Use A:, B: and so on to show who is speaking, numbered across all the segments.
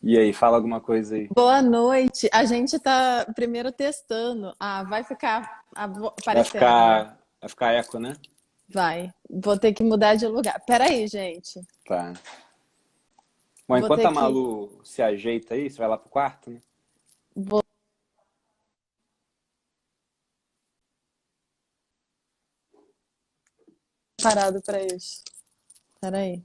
A: E aí, fala alguma coisa aí.
B: Boa noite. A gente tá primeiro testando. Ah, vai ficar aparecendo, né?
A: Vai ficar eco, né?
B: Vai. Vou ter que mudar de lugar. Peraí, gente.
A: Tá. Bom,
B: Vou
A: enquanto
B: ter
A: a
B: que.
A: Malu se ajeita aí, você vai lá pro quarto, né?
B: Vou parado pra isso. Peraí.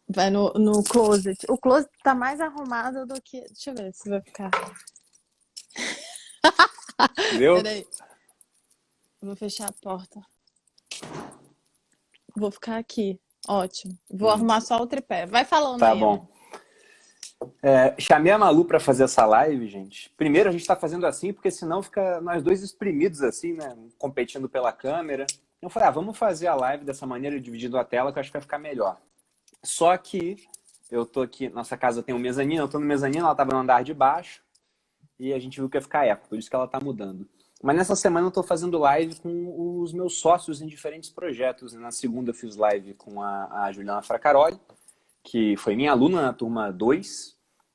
B: Vai no closet. O closet tá mais arrumado do que. Deixa eu ver se vai ficar.
A: Deu?
B: Peraí. Vou fechar a porta. Vou ficar aqui. Ótimo. Vou
A: Hum,
B: arrumar só o tripé. Vai falando
A: tá
B: aí,
A: bom.
B: amor.
A: Chamei a Malu pra fazer essa live, gente. Primeiro, a gente tá fazendo assim, porque senão fica nós dois espremidos assim, né? Competindo pela câmera. Eu falei, vamos fazer a live dessa maneira, dividindo a tela, que eu acho que vai ficar melhor. Só que eu tô aqui, nossa casa tem um mezanino, eu tô no mezanino, ela tava no andar de baixo. E a gente viu que ia ficar eco, por isso que ela tá mudando. Mas nessa semana eu tô fazendo live com os meus sócios em diferentes projetos. Na segunda eu fiz live com a Juliana Fracaroli, que foi minha aluna na turma 2.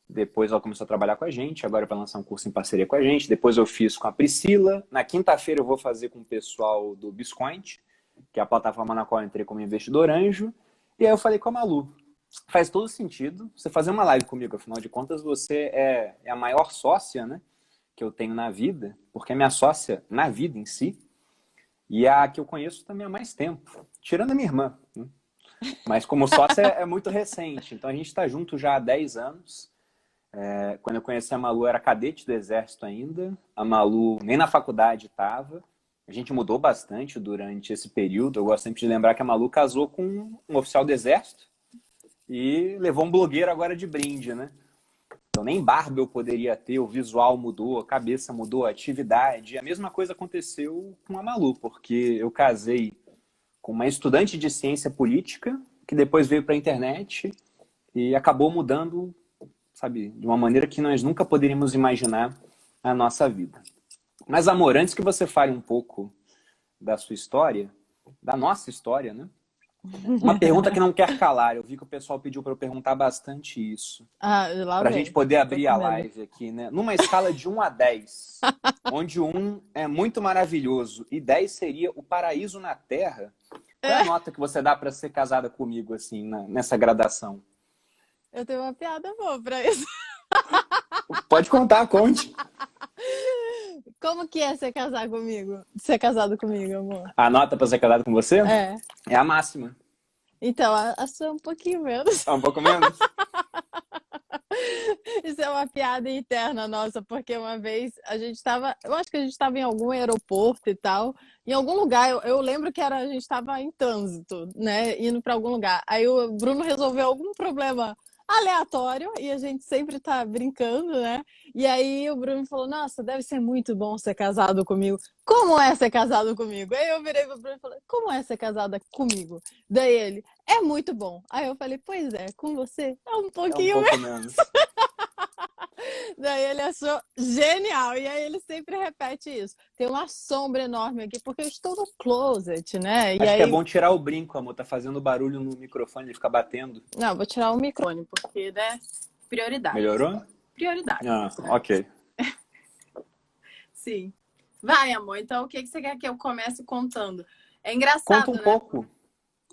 A: Depois ela começou a trabalhar com a gente, agora vai lançar um curso em parceria com a gente. Depois eu fiz com a Priscila. Na quinta-feira eu vou fazer com o pessoal do Biscoint, que é a plataforma na qual eu entrei como investidor anjo. E aí eu falei com a Malu, faz todo sentido você fazer uma live comigo, afinal de contas você é a maior sócia, né, que eu tenho na vida, porque é minha sócia na vida em si, e é a que eu conheço também há mais tempo, tirando a minha irmã, né? Mas como sócia é muito recente, então a gente está junto já há 10 anos. Quando eu conheci a Malu, eu era cadete do Exército ainda, a Malu nem na faculdade estava, a gente mudou bastante durante esse período. Eu gosto sempre de lembrar que a Malu casou com um oficial do Exército, e levou um blogueiro agora de brinde, né? Então nem barba eu poderia ter, o visual mudou, a cabeça mudou, a atividade. A mesma coisa aconteceu com a Malu, porque eu casei com uma estudante de ciência política, que depois veio para a internet e acabou mudando, sabe, de uma maneira que nós nunca poderíamos imaginar a nossa vida. Mas, amor, antes que você fale um pouco da sua história, da nossa história, né? Uma pergunta que não quer calar. Eu vi que o pessoal pediu para eu perguntar bastante isso.
B: Ah, lá
A: Para a gente
B: vem.
A: poder
B: Tô
A: abrir
B: com
A: a
B: medo.
A: live aqui, né? Numa escala de 1 a 10, onde 1 é muito maravilhoso e 10 seria o paraíso na Terra, qual é a
B: É,
A: nota que você dá para ser casada comigo, assim, nessa gradação?
B: eu tenho uma piada boa pra isso.
A: Pode contar, conte.
B: Como que é ser casar comigo? Ser casado comigo, amor?
A: A nota para ser casada com você
B: É.
A: é a máxima.
B: Então, a sua é um pouquinho menos.
A: É um pouco menos?
B: Isso é uma piada interna nossa, porque uma vez a gente estava, eu acho que a gente estava em algum aeroporto e tal, em algum lugar, eu lembro que a gente estava em trânsito, né, indo para algum lugar. Aí o Bruno resolveu algum problema aleatório e a gente sempre tá brincando, né? E aí o Bruno falou: Nossa, deve ser muito bom ser casado comigo. Como é ser casado comigo? Aí eu virei pro Bruno e falei: Como é ser casada comigo? Daí ele: É muito bom. Aí eu falei: Pois é, com você é um
A: É um
B: pouquinho.
A: pouco menos.
B: Daí ele achou genial. E aí ele sempre repete isso. Tem uma sombra enorme aqui, porque eu estou no closet, né? E
A: Acho que é
B: aí.
A: bom tirar o brinco, amor. Tá fazendo barulho no microfone, ele fica batendo.
B: Não, vou tirar o microfone, porque, né? Prioridades.
A: Melhorou?
B: Prioridades.
A: Ah, ok.
B: Sim. Vai, amor. Então, o que você quer que eu comece contando? É
A: Conta
B: engraçado,
A: um
B: né?
A: pouco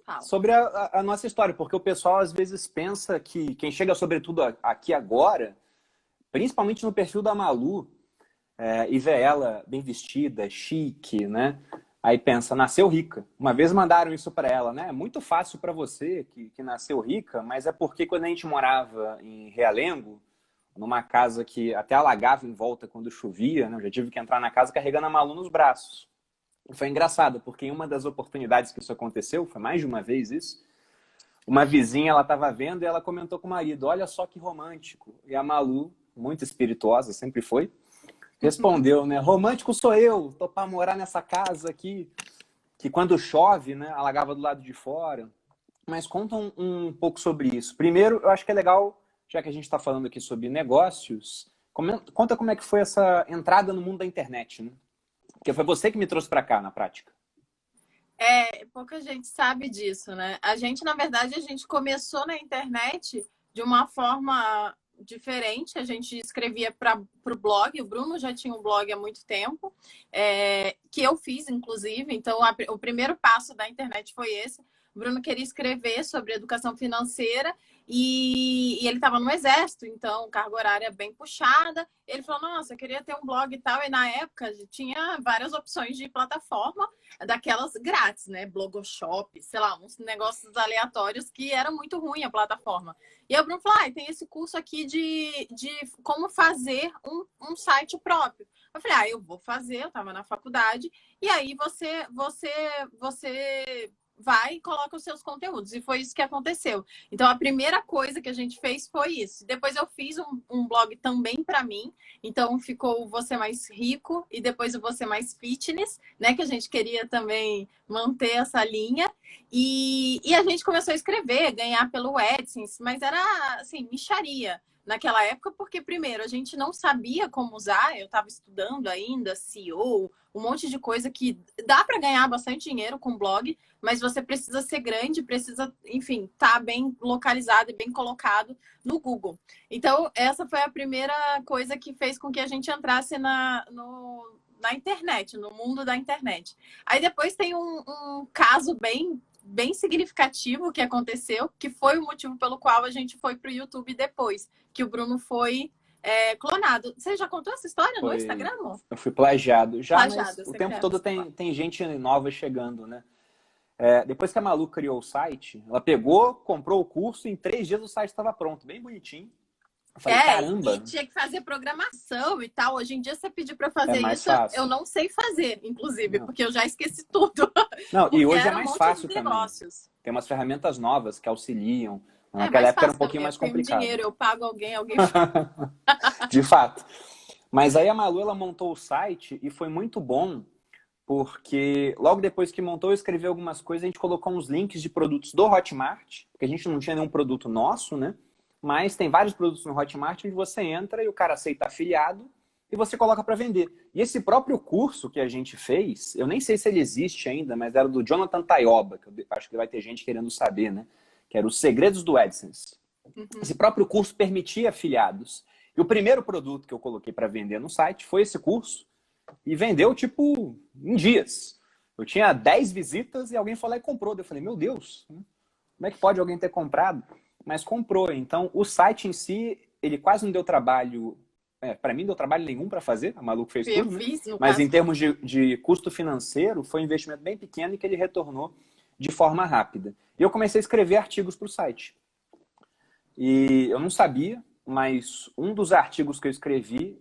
B: Fala.
A: sobre a nossa história, porque o pessoal às vezes pensa que quem chega sobretudo aqui agora, principalmente no perfil da Malu, e vê ela bem vestida, chique, né? Aí pensa, nasceu rica. Uma vez mandaram isso para ela, né? É muito fácil para você que nasceu rica, mas é porque quando a gente morava em Realengo, numa casa que até alagava em volta quando chovia, né? Eu já tive que entrar na casa carregando a Malu nos braços. E foi engraçado, porque em uma das oportunidades que isso aconteceu, foi mais de uma vez isso, uma vizinha, ela estava vendo e ela comentou com o marido, olha só que romântico. E a Malu, muito espirituosa, sempre foi, respondeu, né? Romântico sou eu, tô para morar nessa casa aqui, que quando chove, né, alagava do lado de fora. Mas conta um pouco sobre isso. Primeiro, eu acho que é legal, já que a gente está falando aqui sobre negócios, conta como é que foi essa entrada no mundo da internet, né? Porque foi você que me trouxe para cá, na prática.
B: É, pouca gente sabe disso, né? A gente, na verdade, a gente começou na internet de uma forma diferente. A gente escrevia para o blog. O Bruno já tinha um blog há muito tempo, que eu fiz, inclusive. Então, o primeiro passo da internet foi esse. O Bruno queria escrever sobre educação financeira e ele estava no exército, então carga horária bem puxada. Ele falou, nossa, eu queria ter um blog e tal. E na época tinha várias opções de plataforma, daquelas grátis, né? Blogoshop, sei lá, uns negócios aleatórios que era muito ruim a plataforma. E aí o Bruno falou, tem esse curso aqui de como fazer um site próprio. Eu falei, eu vou fazer, eu estava na faculdade, e aí você vai e coloca os seus conteúdos. E foi isso que aconteceu. Então, a primeira coisa que a gente fez foi isso. Depois eu fiz um blog também para mim. Então, ficou o Você Mais Rico e depois o Você Mais Fitness, né? Que a gente queria também manter essa linha. E a gente começou a escrever, ganhar pelo AdSense, mas era, assim, mixaria naquela época, porque, primeiro, a gente não sabia como usar. Eu estava estudando ainda, SEO, um monte de coisa que dá para ganhar bastante dinheiro com blog, mas você precisa ser grande, precisa, enfim, estar bem localizado e bem colocado no Google. Então, essa foi a primeira coisa que fez com que a gente entrasse na internet, no mundo da internet. Aí depois tem um caso bem significativo que aconteceu, que foi o motivo pelo qual a gente foi para o YouTube depois, que o Bruno foi clonado. Você já contou essa história no Instagram, amor?
A: Eu fui plagiado.
B: Plagiado,
A: mas o tempo todo tem gente nova chegando, né? Depois que a Malu criou o site, ela pegou, comprou o curso, e em 3 dias o site estava pronto, bem bonitinho. Eu falei, caramba!
B: E tinha que fazer programação e tal. Hoje em dia, você pedir para fazer isso,
A: fácil.
B: eu não sei fazer, inclusive, porque eu já esqueci tudo.
A: Não, e hoje é mais fácil também. Tem umas ferramentas novas que auxiliam. Naquela época era um pouquinho mais complicado.
B: Dinheiro, eu pago alguém
A: De fato. Mas aí a Malu, ela montou o site e foi muito bom, porque logo depois que montou, eu escrevi algumas coisas, a gente colocou uns links de produtos do Hotmart, porque a gente não tinha nenhum produto nosso, né? Mas tem vários produtos no Hotmart onde você entra e o cara aceita afiliado e você coloca para vender. E esse próprio curso que a gente fez, eu nem sei se ele existe ainda, mas era do Jonathan Tayoba, que eu acho que vai ter gente querendo saber, né? Que era Os Segredos do AdSense. Esse próprio curso permitia afiliados. E o primeiro produto que eu coloquei para vender no site foi esse curso e vendeu, tipo, em dias. Eu tinha 10 visitas e alguém foi lá e comprou. Eu falei, meu Deus, como é que pode alguém ter comprado? Mas comprou. Então, o site em si, ele quase não deu trabalho. Para mim, não deu trabalho nenhum para fazer. A Malu fez tudo, né? Mas em termos de custo financeiro, foi um investimento bem pequeno e que ele retornou de forma rápida. E eu comecei a escrever artigos para o site. E eu não sabia, mas um dos artigos que eu escrevi,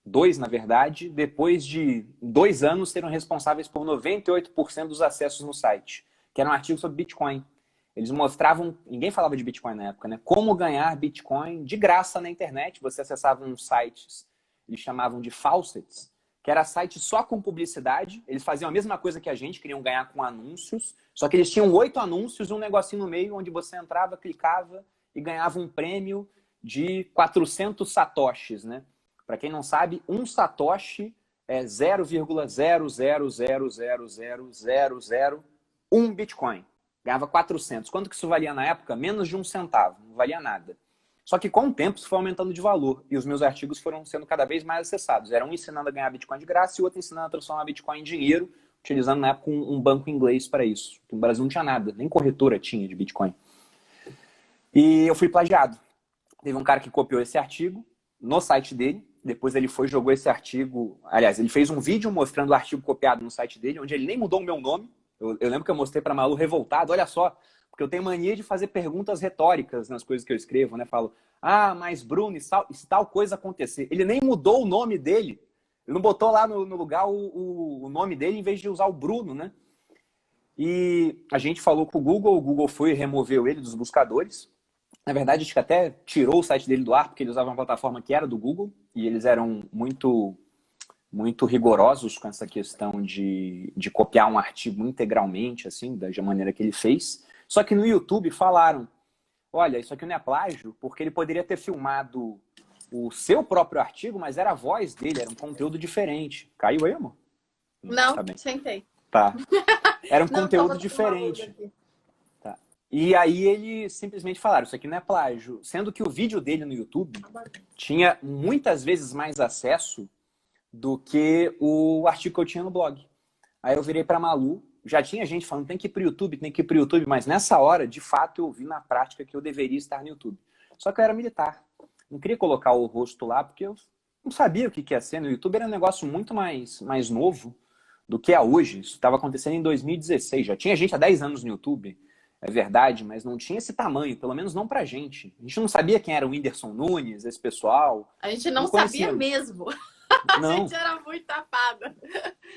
A: 2 na verdade, depois de 2 anos, serão responsáveis por 98% dos acessos no site, que era um artigo sobre Bitcoin. Eles mostravam, ninguém falava de Bitcoin na época, né? Como ganhar Bitcoin de graça na internet. Você acessava uns sites, eles chamavam de faucets, que era site só com publicidade. Eles faziam a mesma coisa que a gente, queriam ganhar com anúncios, só que eles tinham 8 anúncios e um negocinho no meio onde você entrava, clicava e ganhava um prêmio de 400 satoshis, né? Para quem não sabe, um satoshi é 0,000000001 Bitcoin. Ganhava 400. Quanto que isso valia na época? Menos de 1 centavo. Não valia nada. Só que com o tempo isso foi aumentando de valor. E os meus artigos foram sendo cada vez mais acessados. Era um ensinando a ganhar Bitcoin de graça e o outro ensinando a transformar Bitcoin em dinheiro, utilizando na época um banco inglês para isso. No Brasil não tinha nada. Nem corretora tinha de Bitcoin. E eu fui plagiado. Teve um cara que copiou esse artigo no site dele. Depois ele foi e jogou esse artigo. Aliás, ele fez um vídeo mostrando o artigo copiado no site dele, onde ele nem mudou o meu nome. Eu lembro que eu mostrei para a Malu revoltado, olha só, porque eu tenho mania de fazer perguntas retóricas nas coisas que eu escrevo, né? Falo, mas Bruno, e se tal coisa acontecer? Ele nem mudou o nome dele, ele não botou lá no lugar o nome dele em vez de usar o Bruno, né? E a gente falou com o Google foi e removeu ele dos buscadores. Na verdade, acho que até tirou o site dele do ar, porque ele usava uma plataforma que era do Google, e eles eram muito rigorosos com essa questão de copiar um artigo integralmente, assim, da maneira que ele fez. Só que no YouTube falaram, olha, isso aqui não é plágio, porque ele poderia ter filmado o seu próprio artigo, mas era a voz dele, era um conteúdo diferente. Caiu aí, amor?
B: Não, tá bem. Sentei.
A: Tá. Era um conteúdo diferente. Tá. E aí eles simplesmente falaram, isso aqui não é plágio. Sendo que o vídeo dele no YouTube tinha muitas vezes mais acesso do que o artigo que eu tinha no blog. Aí eu virei pra Malu, já tinha gente falando, tem que ir pro YouTube, tem que ir pro YouTube, mas nessa hora, de fato, eu vi na prática que eu deveria estar no YouTube. Só que eu era militar. Não queria colocar o rosto lá, porque eu não sabia o que ia ser. No YouTube era um negócio muito mais novo do que é hoje. Isso estava acontecendo em 2016. Já tinha gente há 10 anos no YouTube, é verdade, mas não tinha esse tamanho, pelo menos não pra gente. A gente não sabia quem era o Whindersson Nunes, esse pessoal.
B: A gente não
A: Não
B: sabia
A: conhecíamos.
B: mesmo. A
A: Não.
B: gente era muito tapada.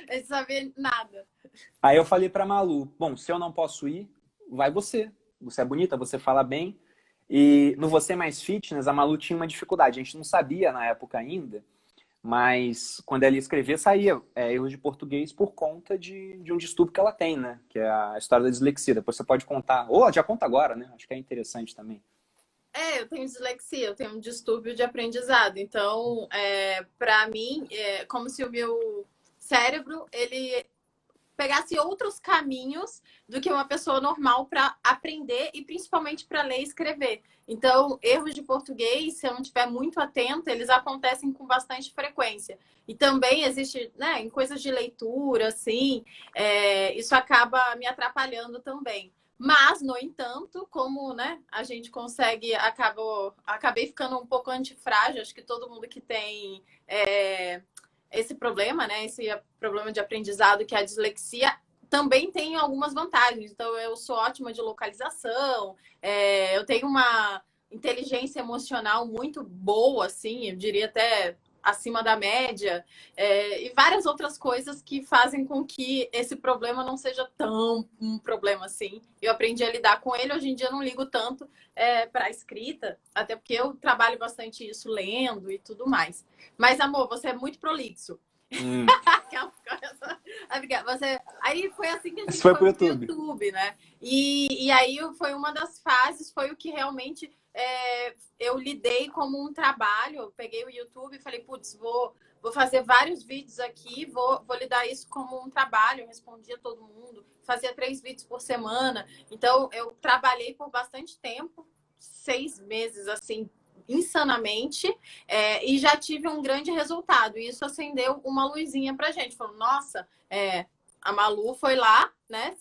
B: A gente sabia nada.
A: Aí eu falei pra Malu, bom, se eu não posso ir, vai você. Você é bonita, você fala bem. E no Você Mais Fitness, a Malu tinha uma dificuldade. A gente não sabia na época ainda, mas quando ela ia escrever, saía erros de português por conta de um distúrbio que ela tem, né? Que é a história da dislexia. Depois você pode contar. Ou já conta agora, né? Acho que é interessante também.
B: Eu tenho dislexia, eu tenho um distúrbio de aprendizado. Então, para mim, é como se o meu cérebro ele pegasse outros caminhos do que uma pessoa normal para aprender e principalmente para ler e escrever. Então, erros de português, se eu não estiver muito atenta, eles acontecem com bastante frequência. E também existe, né, em coisas de leitura, assim, isso acaba me atrapalhando também. Mas, no entanto, como, né, a gente consegue, acabei ficando um pouco antifrágil, acho que todo mundo que tem esse problema, né, esse problema de aprendizado que é a dislexia, também tem algumas vantagens. Então, eu sou ótima de localização, eu tenho uma inteligência emocional muito boa, assim, eu diria até acima da média, e várias outras coisas que fazem com que esse problema não seja tão um problema assim. Eu aprendi a lidar com ele, hoje em dia eu não ligo tanto para a escrita, até porque eu trabalho bastante isso lendo e tudo mais. Mas, amor, você é muito prolixo.
A: Hum.
B: Aí foi assim que a
A: Isso
B: gente
A: foi
B: foi
A: pro
B: pro
A: YouTube.
B: YouTube, né? E aí foi uma das fases, foi o que realmente eu lidei como um trabalho. Eu peguei o YouTube e falei, putz, vou fazer vários vídeos aqui, vou lidar isso como um trabalho. Eu respondia todo mundo, fazia 3 vídeos por semana. Então, eu trabalhei por bastante tempo, 6 meses, assim, insanamente, e já tive um grande resultado. E isso acendeu uma luzinha pra gente. Falou, nossa, a Malu foi lá, né?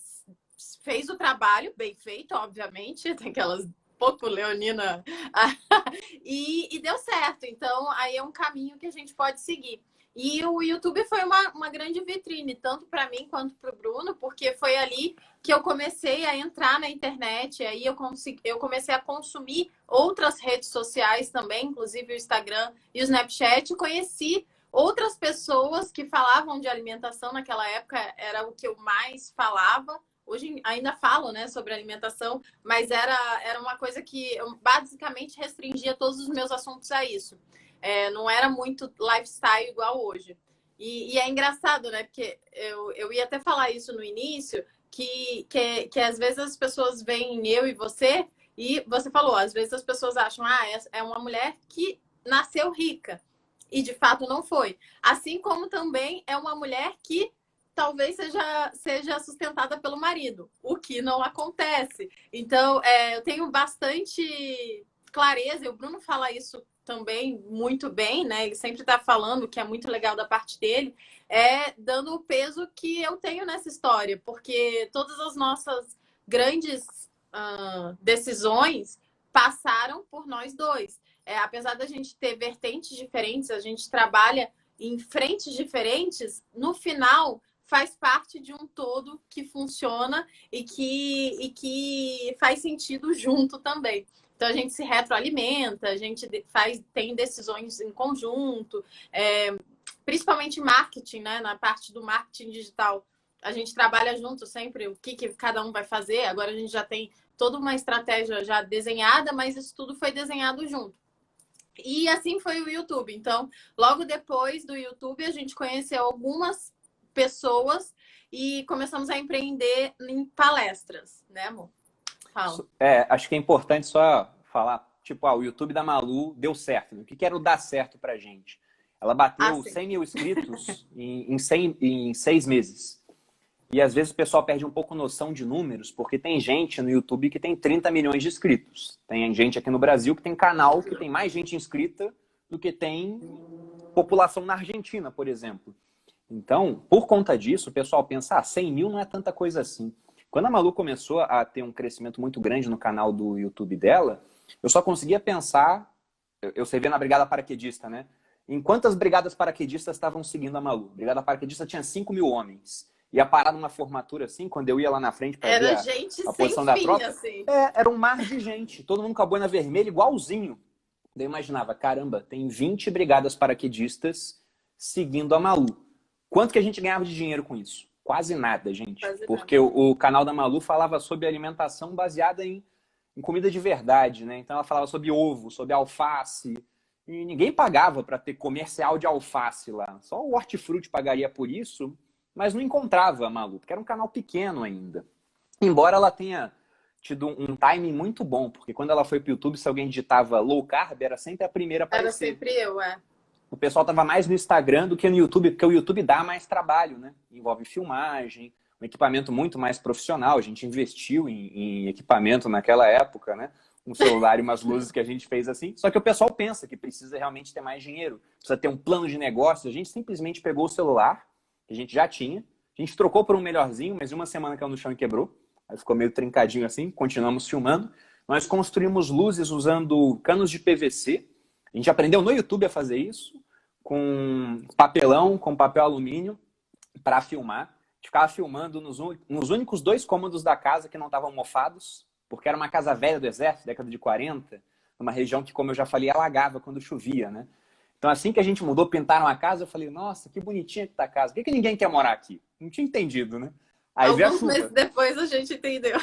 B: Fez o trabalho, bem feito, obviamente, tem aquelas pouco leonina, e deu certo. Então, aí é um caminho que a gente pode seguir. E o YouTube foi uma grande vitrine, tanto para mim quanto para o Bruno, porque foi ali que eu comecei a entrar na internet, aí eu comecei a consumir outras redes sociais também, inclusive o Instagram e o Snapchat, conheci outras pessoas que falavam de alimentação. Naquela época era o que eu mais falava. Hoje ainda falo, né, sobre alimentação, mas era uma coisa que eu basicamente restringia todos os meus assuntos a isso. Não era muito lifestyle igual hoje. E é engraçado, né? Porque eu ia até falar isso no início, que às vezes as pessoas veem eu e você falou, às vezes as pessoas acham, é uma mulher que nasceu rica. E de fato não foi. Assim como também é uma mulher que talvez seja sustentada pelo marido, o que não acontece. Então, eu tenho bastante clareza, e o Bruno fala isso também muito bem, né? Ele sempre está falando, que é muito legal da parte dele, dando o peso que eu tenho nessa história, porque todas as nossas grandes decisões passaram por nós dois. Apesar da gente ter vertentes diferentes, a gente trabalha em frentes diferentes, no final faz parte de um todo que funciona e que faz sentido junto também. Então a gente se retroalimenta, a gente tem decisões em conjunto, principalmente marketing, né? Na parte do marketing digital. A gente trabalha junto sempre, o que cada um vai fazer. Agora a gente já tem toda uma estratégia já desenhada, mas isso tudo foi desenhado junto. E assim foi o YouTube. Então, logo depois do YouTube, a gente conheceu algumas pessoas e começamos a empreender em palestras, né, amor? Fala.
A: Acho que é importante só falar, tipo, o YouTube da Malu deu certo. Né? O que era o dar certo pra gente? Ela bateu 100 mil inscritos em 6 meses. E às vezes o pessoal perde um pouco noção de números, porque tem gente no YouTube que tem 30 milhões de inscritos. Tem gente aqui no Brasil que tem canal que tem mais gente inscrita do que tem população na Argentina, por exemplo. Então, por conta disso, o pessoal pensa, 100 mil não é tanta coisa assim. Quando a Malu começou a ter um crescimento muito grande no canal do YouTube dela, eu só conseguia pensar, eu sei ver na Brigada Paraquedista, né? Em quantas brigadas paraquedistas estavam seguindo a Malu? A Brigada Paraquedista tinha 5 mil homens. Ia parar numa formatura assim, quando eu ia lá na frente para ver a posição da tropa.
B: Assim.
A: Era um mar de gente, todo mundo com a boina vermelha, igualzinho. Daí eu imaginava, caramba, tem 20 brigadas paraquedistas seguindo a Malu. Quanto que a gente ganhava de dinheiro com isso? Quase nada, gente. Porque o canal da Malu falava sobre alimentação baseada em comida de verdade, né? Então ela falava sobre ovo, sobre alface. E ninguém pagava para ter comercial de alface lá. Só o Hortifruti pagaria por isso, mas não encontrava a Malu, porque era um canal pequeno ainda. Embora ela tenha tido um timing muito bom, porque quando ela foi pro YouTube, se alguém digitava low carb, era sempre a primeira a aparecer.
B: Era sempre eu,
A: O pessoal tava mais no Instagram do que no YouTube, porque o YouTube dá mais trabalho, né? Envolve filmagem, um equipamento muito mais profissional. A gente investiu em equipamento naquela época, né? Um celular e umas luzes que a gente fez assim. Só que o pessoal pensa que precisa realmente ter mais dinheiro. Precisa ter um plano de negócio. A gente simplesmente pegou o celular, que a gente já tinha. A gente trocou por um melhorzinho, mas uma semana caiu no chão e quebrou. Aí ficou meio trincadinho assim. Continuamos filmando. Nós construímos luzes usando canos de PVC. A gente aprendeu no YouTube a fazer isso, com papelão, com papel alumínio, para filmar. A gente ficava filmando nos únicos 2 cômodos da casa que não estavam mofados, porque era uma casa velha do exército, década de 40, numa região que, como eu já falei, alagava quando chovia, né? Então, assim que a gente mudou, pintaram a casa, eu falei, nossa, que bonitinha que tá a casa. Por que ninguém quer morar aqui? Não tinha entendido, né?
B: Aí veio a chuva. Alguns meses depois a gente entendeu.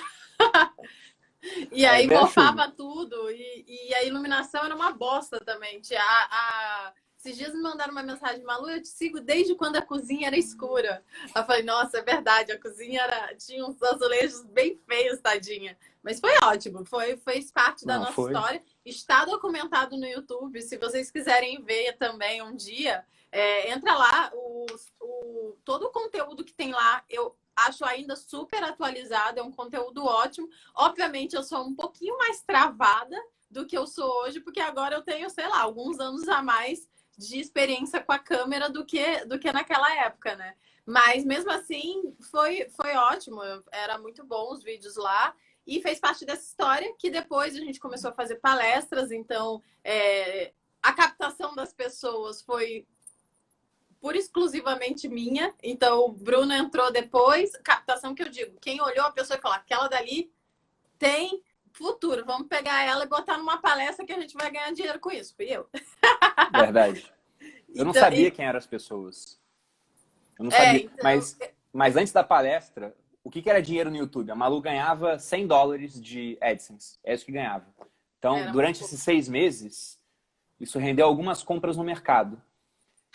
B: E aí mofava tudo. E a iluminação era uma bosta também. Esses dias me mandaram uma mensagem, Malu, eu te sigo desde quando a cozinha era escura. Eu falei, nossa, é verdade, a cozinha tinha uns azulejos bem feios, tadinha. Mas foi ótimo, fez parte da nossa história. Está documentado no YouTube, se vocês quiserem ver também um dia, entra lá, todo o conteúdo que tem lá, eu acho ainda super atualizado, é um conteúdo ótimo. Obviamente, eu sou um pouquinho mais travada do que eu sou hoje, porque agora eu tenho, sei lá, alguns anos a mais de experiência com a câmera do que naquela época, né? Mas mesmo assim, foi ótimo. Era muito bom os vídeos lá. E fez parte dessa história que depois a gente começou a fazer palestras. Então, a captação das pessoas foi pura e exclusivamente minha. Então, o Bruno entrou depois. Captação que eu digo, quem olhou a pessoa e falou, aquela dali tem futuro. Vamos pegar ela e botar numa palestra que a gente vai ganhar dinheiro com isso. Fui eu.
A: Verdade. Eu não sabia quem eram as pessoas. Eu não sabia. Então... Mas antes da palestra, o que era dinheiro no YouTube? A Malu ganhava $100 de AdSense. É isso que ganhava. Então, durante esses 6 meses, isso rendeu algumas compras no mercado.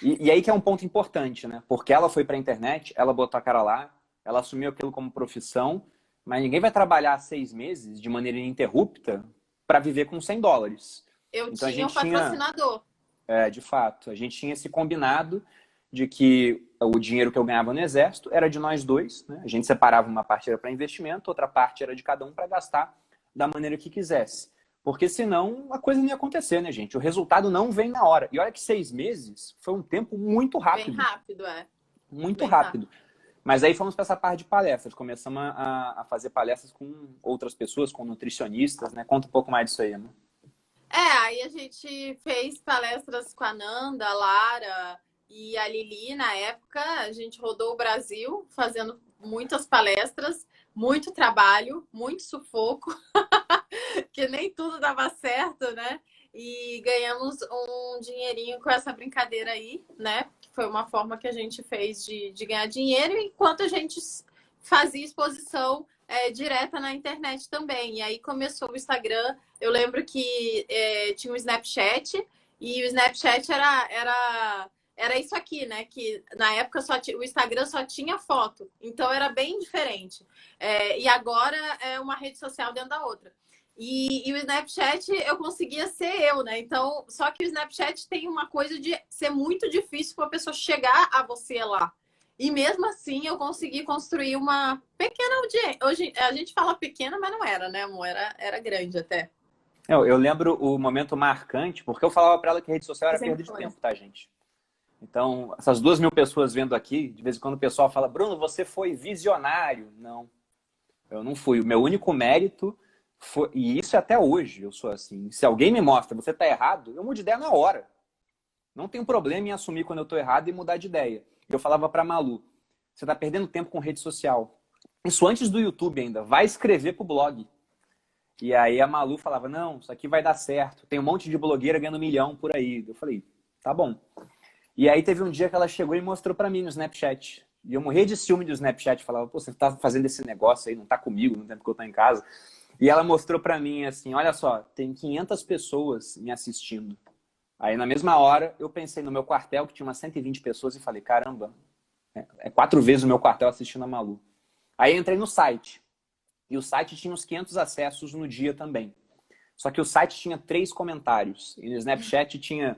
A: E aí que é um ponto importante, né? Porque ela foi para a internet, ela botou a cara lá, ela assumiu aquilo como profissão, mas ninguém vai trabalhar 6 meses de maneira ininterrupta para viver com $100.
B: Eu então, tinha um patrocinador.
A: De fato. A gente tinha esse combinado de que o dinheiro que eu ganhava no Exército era de nós dois, né? A gente separava uma parte era para investimento, outra parte era de cada um para gastar da maneira que quisesse. Porque senão a coisa não ia acontecer, né, gente? O resultado não vem na hora. E olha que 6 meses foi um tempo muito rápido.
B: Bem rápido,
A: Muito bem rápido. Mas aí fomos para essa parte de palestras. Começamos a fazer palestras com outras pessoas, com nutricionistas, né? Conta um pouco mais disso aí, né?
B: Aí a gente fez palestras com a Nanda, a Lara e a Lili na época. A gente rodou o Brasil fazendo muitas palestras, muito trabalho, muito sufoco, que nem tudo dava certo, né? E ganhamos um dinheirinho com essa brincadeira aí, né? Foi uma forma que a gente fez de ganhar dinheiro, enquanto a gente fazia exposição direta na internet também. E aí começou o Instagram. Eu lembro que tinha o Snapchat, e o Snapchat era isso aqui, né? Que na época o Instagram só tinha foto. Então era bem diferente. E agora é uma rede social dentro da outra. E o Snapchat eu conseguia ser eu, né? Então, só que o Snapchat tem uma coisa de ser muito difícil para a pessoa chegar a você lá. E mesmo assim eu consegui construir uma pequena audiência. Hoje a gente fala pequena, mas não era, né, amor? Era grande até.
A: Eu lembro o momento marcante, porque eu falava para ela que a rede social era
B: Sempre
A: perda de
B: foi.
A: tempo, tá, gente? Então, essas 2.000 pessoas vendo aqui, de vez em quando o pessoal fala, Bruno, você foi visionário. Não, eu não fui. O meu único mérito foi, e isso é até hoje, eu sou assim. Se alguém me mostra, você tá errado, eu mudo de ideia na hora. Não tenho problema em assumir quando eu tô errado e mudar de ideia. Eu falava pra Malu, você tá perdendo tempo com rede social. Isso antes do YouTube ainda. Vai escrever pro blog. E aí a Malu falava, não, isso aqui vai dar certo. Tem um monte de blogueira ganhando 1 milhão por aí. Eu falei, tá bom. E aí teve um dia que ela chegou e mostrou pra mim no Snapchat. E eu morria de ciúme do Snapchat. Falava, pô, você tá fazendo esse negócio aí, não tá comigo no tempo que eu tô em casa. E ela mostrou pra mim assim, olha só, tem 500 pessoas me assistindo. Aí na mesma hora eu pensei no meu quartel, que tinha umas 120 pessoas, e falei, caramba, é 4 vezes o meu quartel assistindo a Malu. Aí entrei no site. E o site tinha uns 500 acessos no dia também. Só que o site tinha 3 comentários. E no Snapchat tinha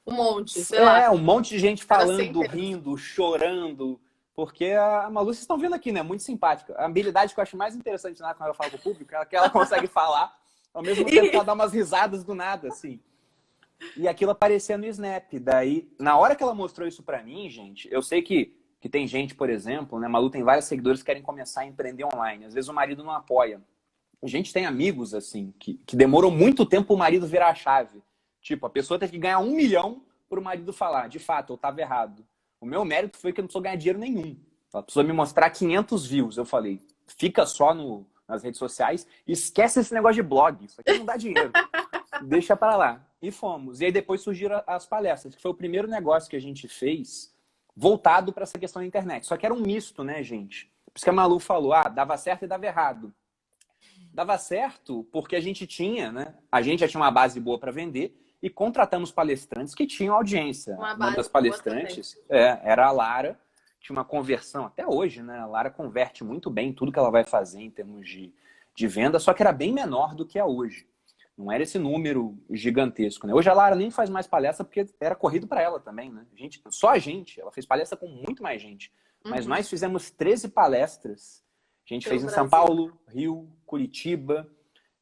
B: Um monte, sei lá.
A: um monte de gente
B: Era
A: falando,
B: centenas.
A: rindo, chorando. Porque a Malu, vocês estão vendo aqui, né? Muito simpática. A habilidade que eu acho mais interessante quando ela fala com o público é que ela consegue falar ao mesmo tempo que ela dá umas risadas do nada, assim. E aquilo aparecia no Snap. Daí, na hora que ela mostrou isso pra mim, gente, eu sei que tem gente, por exemplo, né? A Malu tem vários seguidores que querem começar a empreender online. Às vezes o marido não apoia. A gente tem amigos, assim, que demoram muito tempo o marido virar a chave. Tipo, a pessoa teve que ganhar 1 milhão para o marido falar, de fato, eu estava errado. O meu mérito foi que eu não precisou ganhar dinheiro nenhum. A pessoa me mostrar 500 views. Eu falei, fica só nas redes sociais e esquece esse negócio de blog. Isso aqui não dá dinheiro. Deixa para lá. E fomos. E aí depois surgiram as palestras, que foi o primeiro negócio que a gente fez voltado para essa questão da internet. Só que era um misto, né, gente? Por isso que a Malu falou, dava certo e dava errado. Dava certo porque a gente tinha, né? A gente já tinha uma base boa para vender e contratamos palestrantes que tinham audiência.
B: Uma
A: Uma das
B: base boa também.
A: palestrantes era a Lara, tinha uma conversão, até hoje, né? A Lara converte muito bem tudo que ela vai fazer em termos de venda, só que era bem menor do que é hoje. Não era esse número gigantesco, né? Hoje a Lara nem faz mais palestra porque era corrido para ela também, né? Só a gente, ela fez palestra com muito mais gente. Mas nós fizemos 13 palestras. A gente
B: Pelo
A: fez em São
B: Brasil.
A: Paulo, Rio, Curitiba,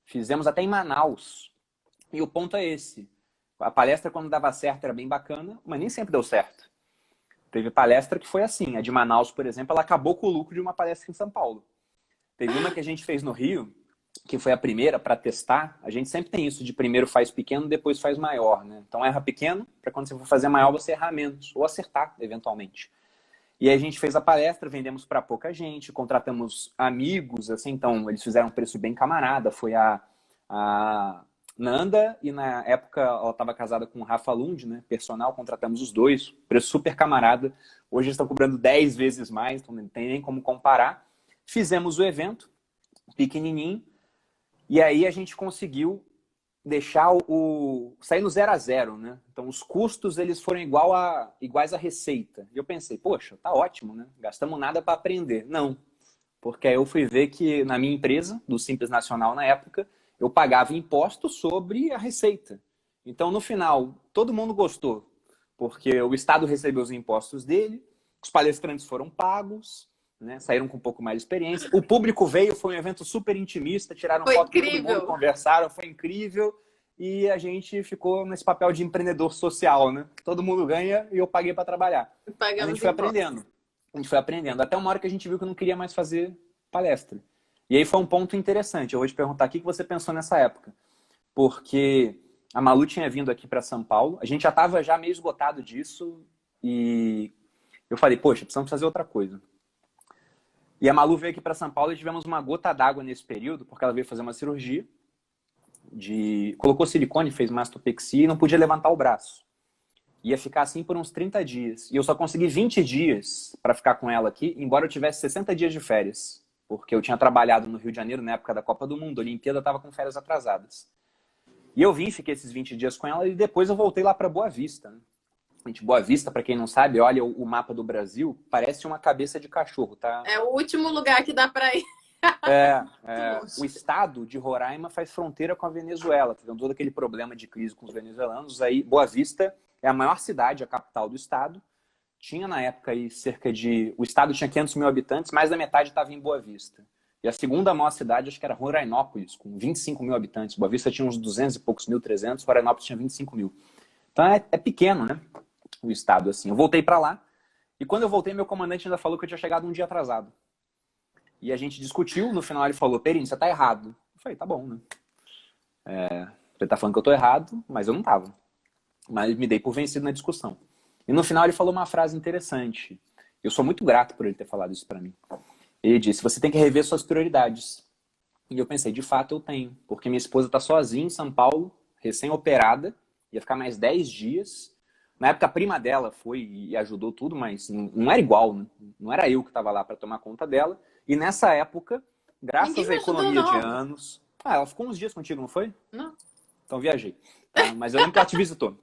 A: fizemos até em Manaus. E o ponto é esse. A palestra, quando dava certo, era bem bacana, mas nem sempre deu certo. Teve palestra que foi assim. A de Manaus, por exemplo, ela acabou com o lucro de uma palestra em São Paulo. Teve uma que a gente fez no Rio, que foi a primeira para testar. A gente sempre tem isso de primeiro faz pequeno, depois faz maior, né? Então erra pequeno, para quando você for fazer maior, você errar menos, ou acertar, eventualmente. E aí a gente fez a palestra, vendemos para pouca gente, contratamos amigos, assim, então eles fizeram um preço bem camarada. Foi a Nanda e na época ela estava casada com o Rafa Lund, né? Personal, contratamos os dois, preço super camarada. Hoje eles estão cobrando 10 vezes mais, então não tem nem como comparar. Fizemos o evento, pequenininho, e aí a gente conseguiu deixar sair no 0 a 0, né? Então os custos eles foram iguais à receita. E eu pensei, poxa, tá ótimo, né? Gastamos nada para aprender. Não, porque aí eu fui ver que na minha empresa, do Simples Nacional na época, eu pagava imposto sobre a receita. Então no final, todo mundo gostou, porque o Estado recebeu os impostos dele, os palestrantes foram pagos, né? Saíram com um pouco mais de experiência. O público veio, foi um evento super intimista, tiraram
B: Foi
A: foto com todo mundo,
B: incrível.
A: conversaram, foi incrível. E a gente ficou nesse papel de empreendedor social, né? Todo mundo ganha e eu paguei para trabalhar. A gente
B: Pagamos
A: foi
B: impostos.
A: aprendendo. A gente foi aprendendo. Até uma hora que a gente viu que eu não queria mais fazer palestra. E aí foi um ponto interessante. Eu vou te perguntar o que você pensou nessa época. Porque a Malu tinha vindo aqui para São Paulo. A gente já estava já meio esgotado disso. E eu falei, poxa, precisamos fazer outra coisa. E a Malu veio aqui para São Paulo e tivemos uma gota d'água nesse período, porque ela veio fazer uma cirurgia. Colocou silicone, fez mastopexia e não podia levantar o braço. Ia ficar assim por uns 30 dias. E eu só consegui 20 dias para ficar com ela aqui, embora eu tivesse 60 dias de férias. Porque eu tinha trabalhado no Rio de Janeiro na época da Copa do Mundo. A Olimpíada estava com férias atrasadas. E eu vim, fiquei esses 20 dias com ela e depois eu voltei lá para Boa Vista. Né? Gente, Boa Vista, para quem não sabe, olha o mapa do Brasil, parece uma cabeça de cachorro, tá?
B: É o último lugar que dá para ir.
A: O estado de Roraima faz fronteira com a Venezuela, tá vendo todo aquele problema de crise com os venezuelanos. Aí, Boa Vista é a maior cidade, a capital do estado, tinha na época aí cerca de... O estado tinha 500 mil habitantes, mais da metade estava em Boa Vista. E a segunda maior cidade, acho que era Rorainópolis, com 25 mil habitantes. Boa Vista tinha uns 200 e poucos mil, 300, Rorainópolis tinha 25 mil. Então é pequeno, né? O estado, assim. Eu voltei para lá, e quando eu voltei, meu comandante ainda falou que eu tinha chegado um dia atrasado. E a gente discutiu, no final ele falou, Perini, você tá errado. Eu falei, tá bom, né? Ele tá falando que eu tô errado, mas eu não tava. Mas me dei por vencido na discussão. E no final ele falou uma frase interessante. Eu sou muito grato por ele ter falado isso para mim. Ele disse, você tem que rever suas prioridades. E eu pensei, de fato eu tenho. Porque minha esposa tá sozinha em São Paulo, recém-operada, ia ficar mais 10 dias. Na época a prima dela foi e ajudou tudo, mas não era igual, né? Não era eu que estava lá para tomar conta dela. E nessa época, graças à economia de anos... ela ficou uns dias contigo, não foi?
B: Não.
A: Então viajei. Tá? Mas eu lembro que ela te visitou.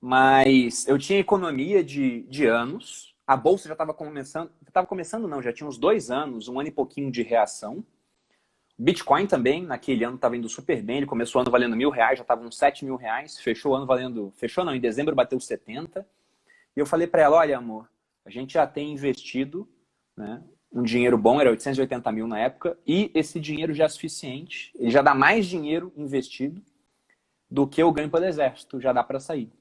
A: Mas eu tinha economia de anos. A bolsa já estava começando... Estava começando não, já tinha uns 2 anos, 1 ano e pouquinho de reação. Bitcoin também, naquele ano estava indo super bem. Ele começou o ano valendo R$1.000, já estava uns R$7.000. Fechou o ano valendo... Fechou não, em dezembro bateu 70. E eu falei para ela, olha amor, a gente já tem investido, né, um dinheiro bom, era 880 mil na época, e esse dinheiro já é suficiente. Ele já dá mais dinheiro investido do que eu ganho pelo exército, já dá para sair.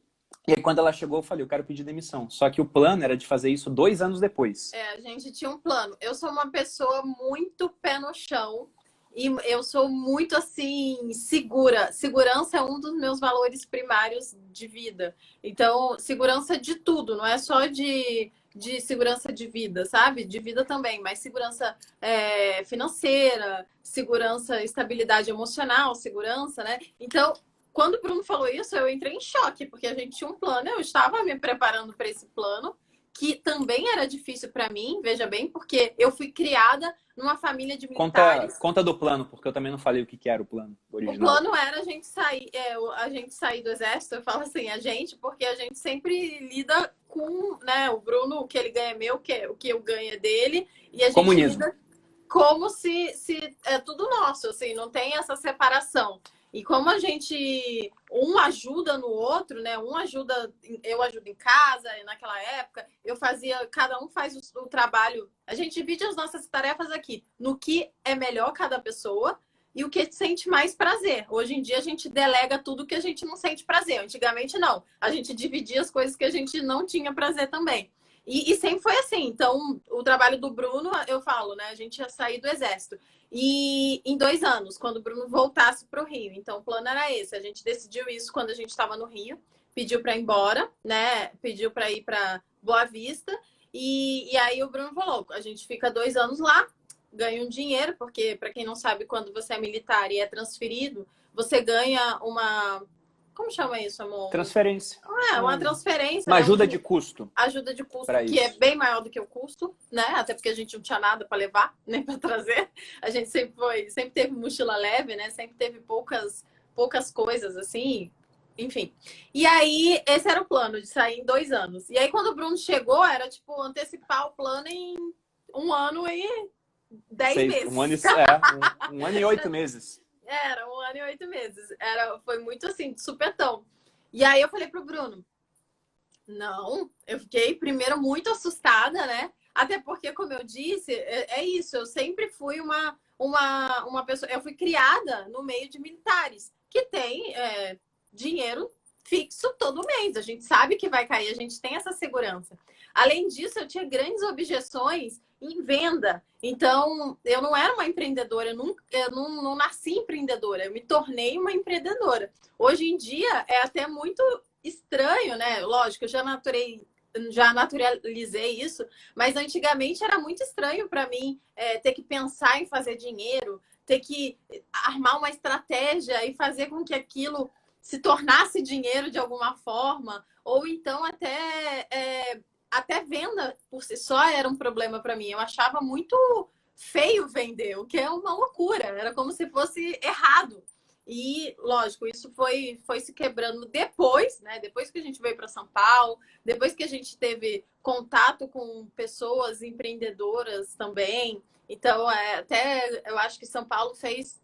A: E aí quando ela chegou, eu falei, eu quero pedir demissão. Só que o plano era de fazer isso 2 anos depois.
B: A gente tinha um plano. Eu sou uma pessoa muito pé no chão e eu sou muito, assim, segura. Segurança é um dos meus valores primários de vida. Então, segurança de tudo, não é só de segurança de vida, sabe? De vida também, mas segurança financeira, segurança, estabilidade emocional, segurança, né? Então, quando o Bruno falou isso, eu entrei em choque, porque a gente tinha um plano, eu estava me preparando para esse plano, que também era difícil para mim, veja bem, porque eu fui criada numa família de militares.
A: Conta do plano, porque eu também não falei o que era o plano original.
B: O plano era a gente sair do exército, eu falo assim, a gente, porque a gente sempre lida com, né, o Bruno, o que ele ganha é meu, o que eu ganho é dele, e a gente
A: Comunismo.
B: lida como se é tudo nosso, assim, não tem essa separação. E como a gente, um ajuda no outro, né? Eu ajudo em casa, e naquela época, cada um faz o trabalho. A gente divide as nossas tarefas aqui, no que é melhor cada pessoa e o que sente mais prazer. Hoje em dia a gente delega tudo que a gente não sente prazer. Antigamente não. A gente dividia as coisas que a gente não tinha prazer também. E sempre foi assim. Então, o trabalho do Bruno, eu falo, né? A gente ia sair do exército. E em 2 anos, quando o Bruno voltasse para o Rio. Então, o plano era esse. A gente decidiu isso quando a gente estava no Rio. Pediu para ir embora, né? Pediu para ir para Boa Vista. E aí o Bruno falou, a gente fica 2 anos lá, ganha um dinheiro, porque, para quem não sabe, quando você é militar e é transferido, você ganha uma... Como chama isso, amor?
A: Transferência.
B: Uma transferência.
A: Uma
B: né?
A: ajuda de custo.
B: Ajuda de custo,
A: Pra
B: que
A: isso.
B: é bem maior do que o custo, né? Até porque a gente não tinha nada para levar, nem para trazer. A gente sempre teve mochila leve, né? Sempre teve poucas coisas, assim. Enfim. E aí, esse era o plano, de sair em 2 anos. E aí, quando o Bruno chegou, era tipo antecipar o plano em 1 ano e 10 meses.
A: Um ano e 8 meses.
B: Era 1 ano e 8 meses. Foi muito assim, de supetão. E aí eu falei pro Bruno, não, eu fiquei primeiro muito assustada, né? Até porque, como eu disse, é isso, eu sempre fui uma pessoa, eu fui criada no meio de militares, que tem dinheiro fixo todo mês, a gente sabe que vai cair, a gente tem essa segurança. Além disso, eu tinha grandes objeções em venda. Então, eu não era uma empreendedora, eu não nasci empreendedora, eu me tornei uma empreendedora. Hoje em dia, é até muito estranho, né? Lógico, eu já naturalizei isso, mas antigamente era muito estranho para mim ter que pensar em fazer dinheiro, ter que armar uma estratégia e fazer com que aquilo se tornasse dinheiro de alguma forma, ou então até venda por si só era um problema para mim. Eu achava muito feio vender, o que é uma loucura. Era como se fosse errado. E, lógico, isso foi se quebrando depois, né? Depois que a gente veio para São Paulo, depois que a gente teve contato com pessoas empreendedoras também. Então, até eu acho que São Paulo fez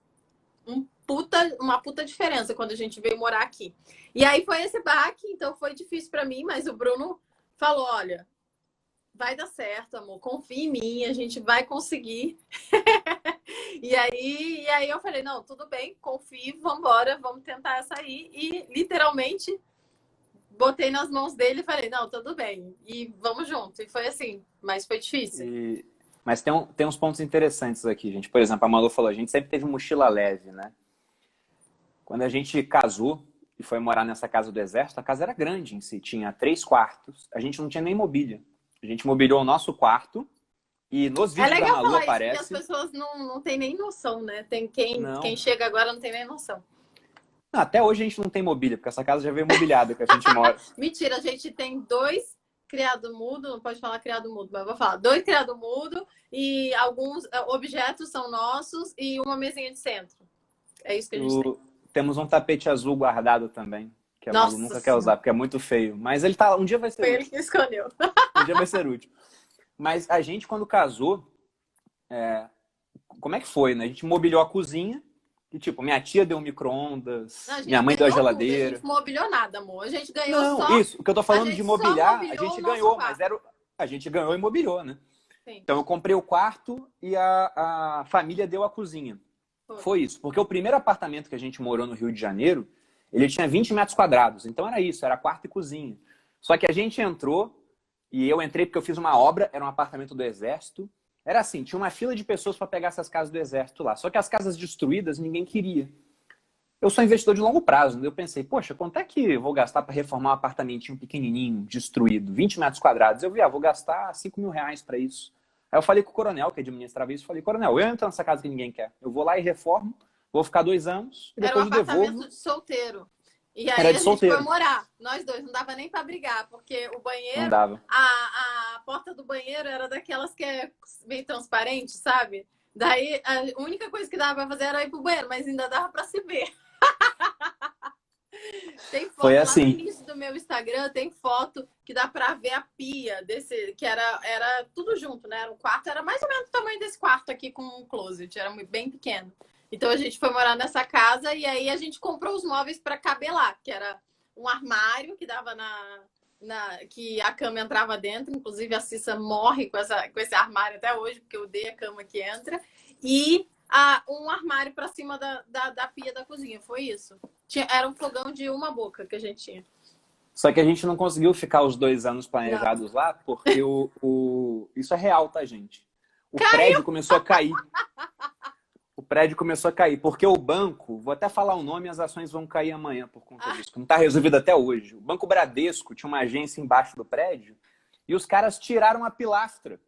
B: uma puta diferença quando a gente veio morar aqui. E aí foi esse baque, então foi difícil para mim, mas o Bruno falou, olha, vai dar certo, amor, confia em mim, a gente vai conseguir. E aí eu falei, não, tudo bem, confio, vamos embora, vamos tentar sair. E literalmente botei nas mãos dele e falei, não, tudo bem, e vamos junto. E foi assim, mas foi difícil.
A: Mas tem uns pontos interessantes aqui, gente. Por exemplo, a Malu falou, a gente sempre teve mochila leve, né? Quando a gente casou e foi morar nessa casa do Exército, a casa era grande em si, tinha 3 quartos, a gente não tinha nem mobília. A gente mobiliou o nosso quarto e nos
B: É
A: vídeos da
B: legal
A: Malu
B: falar isso,
A: aparece...
B: porque as pessoas não têm nem noção, né? Tem quem
A: Não.
B: chega agora não tem nem noção.
A: Não, até hoje a gente não tem mobília, porque essa casa já veio mobiliada que a gente mora.
B: Mentira, a gente tem 2 criado mudo, não pode falar criado mudo, mas eu vou falar 2 criado mudo e alguns objetos são nossos e uma mesinha de centro. É isso que a gente tem.
A: Temos um tapete azul guardado também, que a
B: Nossa
A: Malu nunca quer
B: Senhora.
A: usar, porque é muito feio. Mas ele tá, um dia vai ser
B: Foi ele
A: útil.
B: que escolheu.
A: Um dia vai ser útil. Mas a gente, quando casou, como é que foi, né? A gente mobiliou a cozinha, e tipo, minha tia deu um micro-ondas,
B: Não, a gente
A: minha mãe deu a
B: ganhou tudo,
A: geladeira.
B: a gente não mobiliou nada, amor. A gente ganhou
A: Não,
B: só.
A: isso, o que eu tô falando
B: gente
A: de
B: só
A: mobiliar, a
B: mobiliou
A: gente
B: o nosso
A: ganhou,
B: quarto.
A: mas a gente ganhou e mobiliou, né?
B: Sim.
A: Então eu comprei o quarto e a família deu a cozinha. Foi isso, porque o primeiro apartamento que a gente morou no Rio de Janeiro, ele tinha 20 metros quadrados, então era isso, era quarto e cozinha. Só que a gente entrou, e eu entrei porque eu fiz uma obra, era um apartamento do Exército, era assim, tinha uma fila de pessoas para pegar essas casas do Exército lá, só que as casas destruídas ninguém queria. Eu sou investidor de longo prazo, né? Eu pensei, poxa, quanto é que eu vou gastar para reformar um apartamentinho pequenininho, destruído, 20 metros quadrados? Eu vi, vou gastar R$ 5.000 para isso. Aí eu falei com o coronel, que administrava isso, falei, coronel, eu entro nessa casa que ninguém quer. Eu vou lá e reformo, vou ficar 2 anos, e
B: Era um
A: depois eu
B: apartamento
A: devolvo.
B: de solteiro. E aí
A: Era
B: a
A: de
B: gente
A: solteiro.
B: foi morar, nós dois, não dava nem para brigar, porque o
A: Não
B: banheiro,
A: dava.
B: a porta do banheiro era daquelas que é meio transparente, sabe? Daí a única coisa que dava para fazer era ir pro banheiro, mas ainda dava para se ver. Tem foto
A: Foi
B: lá
A: assim.
B: no início do meu Instagram, tem foto que dá pra ver a pia desse, que era tudo junto, né? Era um quarto, era mais ou menos o tamanho desse quarto aqui com um closet, era bem pequeno. Então a gente foi morar nessa casa e aí a gente comprou os móveis para caber lá, que era um armário que dava que a cama entrava dentro, inclusive a Cissa morre com esse armário até hoje, porque eu odeio a cama que entra, e um armário para cima da pia da cozinha, foi isso. Era um fogão de uma boca que a gente tinha.
A: Só que a gente não conseguiu ficar os 2 anos planejados lá, porque isso é real, tá, gente? O prédio começou a cair. O prédio começou a cair, porque o banco, vou até falar o nome, as ações vão cair amanhã por conta disso, que não está resolvido até hoje. O Banco Bradesco tinha uma agência embaixo do prédio e os caras tiraram a pilastra.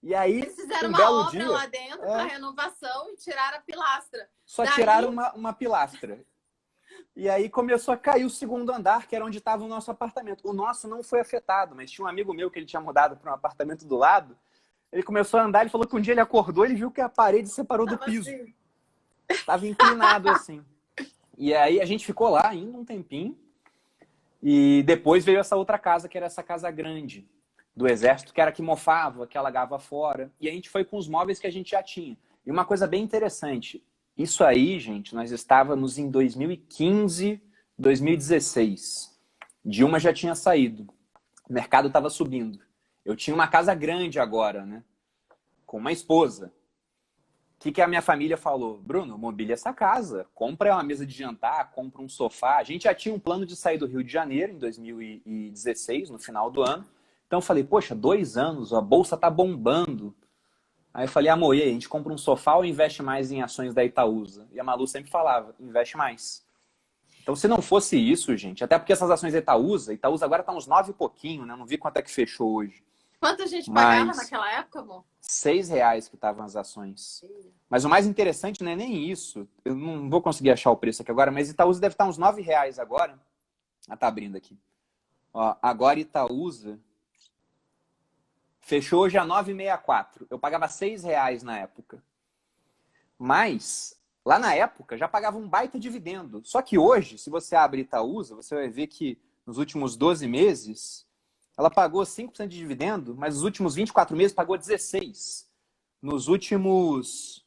A: E aí,
B: eles fizeram
A: um
B: uma
A: belo
B: obra
A: dia,
B: lá dentro para renovação e tiraram a pilastra.
A: Só tiraram uma pilastra. E aí começou a cair o segundo andar, que era onde estava o nosso apartamento. O nosso não foi afetado, mas tinha um amigo meu que ele tinha mudado para um apartamento do lado. Ele começou a andar, ele falou que um dia ele acordou, ele viu que a parede separou do piso.
B: Assim.
A: Tava inclinado assim. E aí a gente ficou lá ainda um tempinho. E depois veio essa outra casa, que era essa casa grande do Exército, que era que mofava, que alagava fora. E a gente foi com os móveis que a gente já tinha. E uma coisa bem interessante, isso aí, gente, nós estávamos em 2015, 2016. Dilma já tinha saído. O mercado estava subindo. Eu tinha uma casa grande agora, né? Com uma esposa. O que a minha família falou? Bruno, mobília essa casa. Compra uma mesa de jantar, compra um sofá. A gente já tinha um plano de sair do Rio de Janeiro em 2016, no final do ano. Então eu falei, poxa, 2 anos, a bolsa tá bombando. Aí eu falei, amor, e aí, a gente compra um sofá ou investe mais em ações da Itaúsa? E a Malu sempre falava, investe mais. Então se não fosse isso, gente, até porque essas ações da Itaúsa agora tá uns 9 e pouquinho, né? Não vi quanto é que fechou hoje.
B: Quanto a gente pagava naquela época, amor?
A: R$ 6 que estavam as ações. Mas o mais interessante não é nem isso. Eu não vou conseguir achar o preço aqui agora, mas Itaúsa deve estar uns R$ 9 agora. Tá abrindo aqui. Ó, agora Itaúsa fechou hoje a 9,64. Eu pagava R$ 6 na época. Mas, lá na época, já pagava um baita dividendo. Só que hoje, se você abre Itaúsa, você vai ver que nos últimos 12 meses, ela pagou 5% de dividendo, mas nos últimos 24 meses pagou 16%. Nos últimos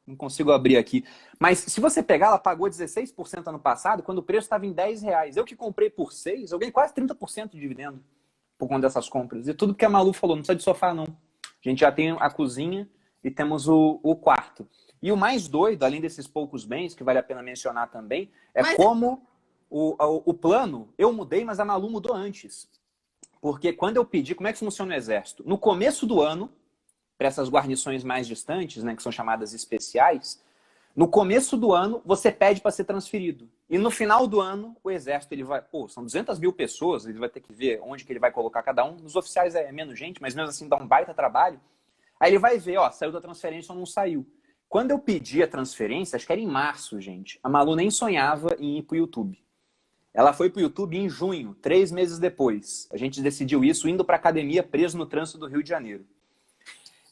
A: Não consigo abrir aqui. Mas se você pegar, ela pagou 16% ano passado, quando o preço estava em R$ 10. Eu que comprei por 6, eu ganhei quase 30% de dividendo por conta dessas compras. E tudo que a Malu falou, não precisa de sofá, não. A gente já tem a cozinha e temos o quarto. E o mais doido, além desses poucos bens, que vale a pena mencionar também, como o plano, eu mudei, mas a Malu mudou antes. Porque quando eu pedi, como é que funciona o Exército? No começo do ano, para essas guarnições mais distantes, né, que são chamadas especiais, no começo do ano, você pede para ser transferido. E no final do ano, o Exército, ele vai... são 200 mil pessoas, ele vai ter que ver onde que ele vai colocar cada um. Nos oficiais é menos gente, mas mesmo assim dá um baita trabalho. Aí ele vai ver, saiu da transferência ou não saiu. Quando eu pedi a transferência, acho que era em março, gente, a Malu nem sonhava em ir para o YouTube. Ela foi para o YouTube em junho, 3 meses depois. A gente decidiu isso indo para a academia, preso no trânsito do Rio de Janeiro.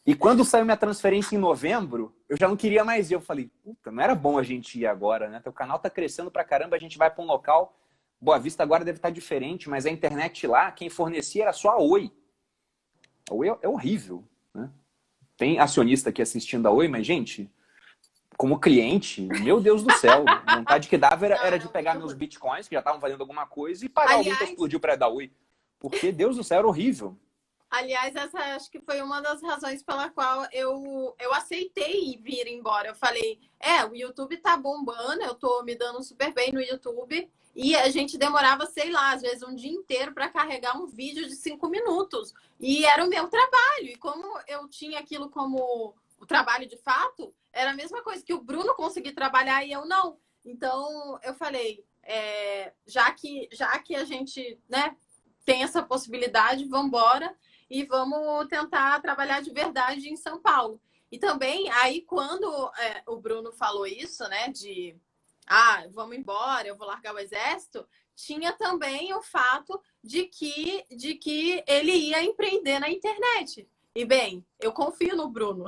A: E quando saiu minha transferência em novembro, eu já não queria mais ir. Eu falei, puta, não era bom a gente ir agora, né? Teu canal tá crescendo pra caramba, a gente vai para um local... Boa Vista agora deve estar diferente, mas a internet lá, quem fornecia era só a Oi. A Oi é horrível, né? Tem acionista aqui assistindo a Oi, mas, gente, como cliente, meu Deus do céu, a vontade que dava era de pegar meus bitcoins, que já estavam valendo alguma coisa, e pagar alguém que explodiu para da Oi. Porque, Deus do céu, era horrível.
B: Aliás, essa acho que foi uma das razões pela qual eu aceitei vir embora. Eu falei, o YouTube tá bombando, eu tô me dando super bem no YouTube. E a gente demorava, sei lá, às vezes um dia inteiro para carregar um vídeo de 5 minutos. E era o meu trabalho. E como eu tinha aquilo como o trabalho de fato, era a mesma coisa que o Bruno conseguir trabalhar e eu não. Então, eu falei, já que a gente, né, tem essa possibilidade, vamos embora. E vamos tentar trabalhar de verdade em São Paulo. E também, aí, quando o Bruno falou isso, né, de vamos embora, eu vou largar o Exército, tinha também o fato de que ele ia empreender na internet. E, bem, eu confio no Bruno.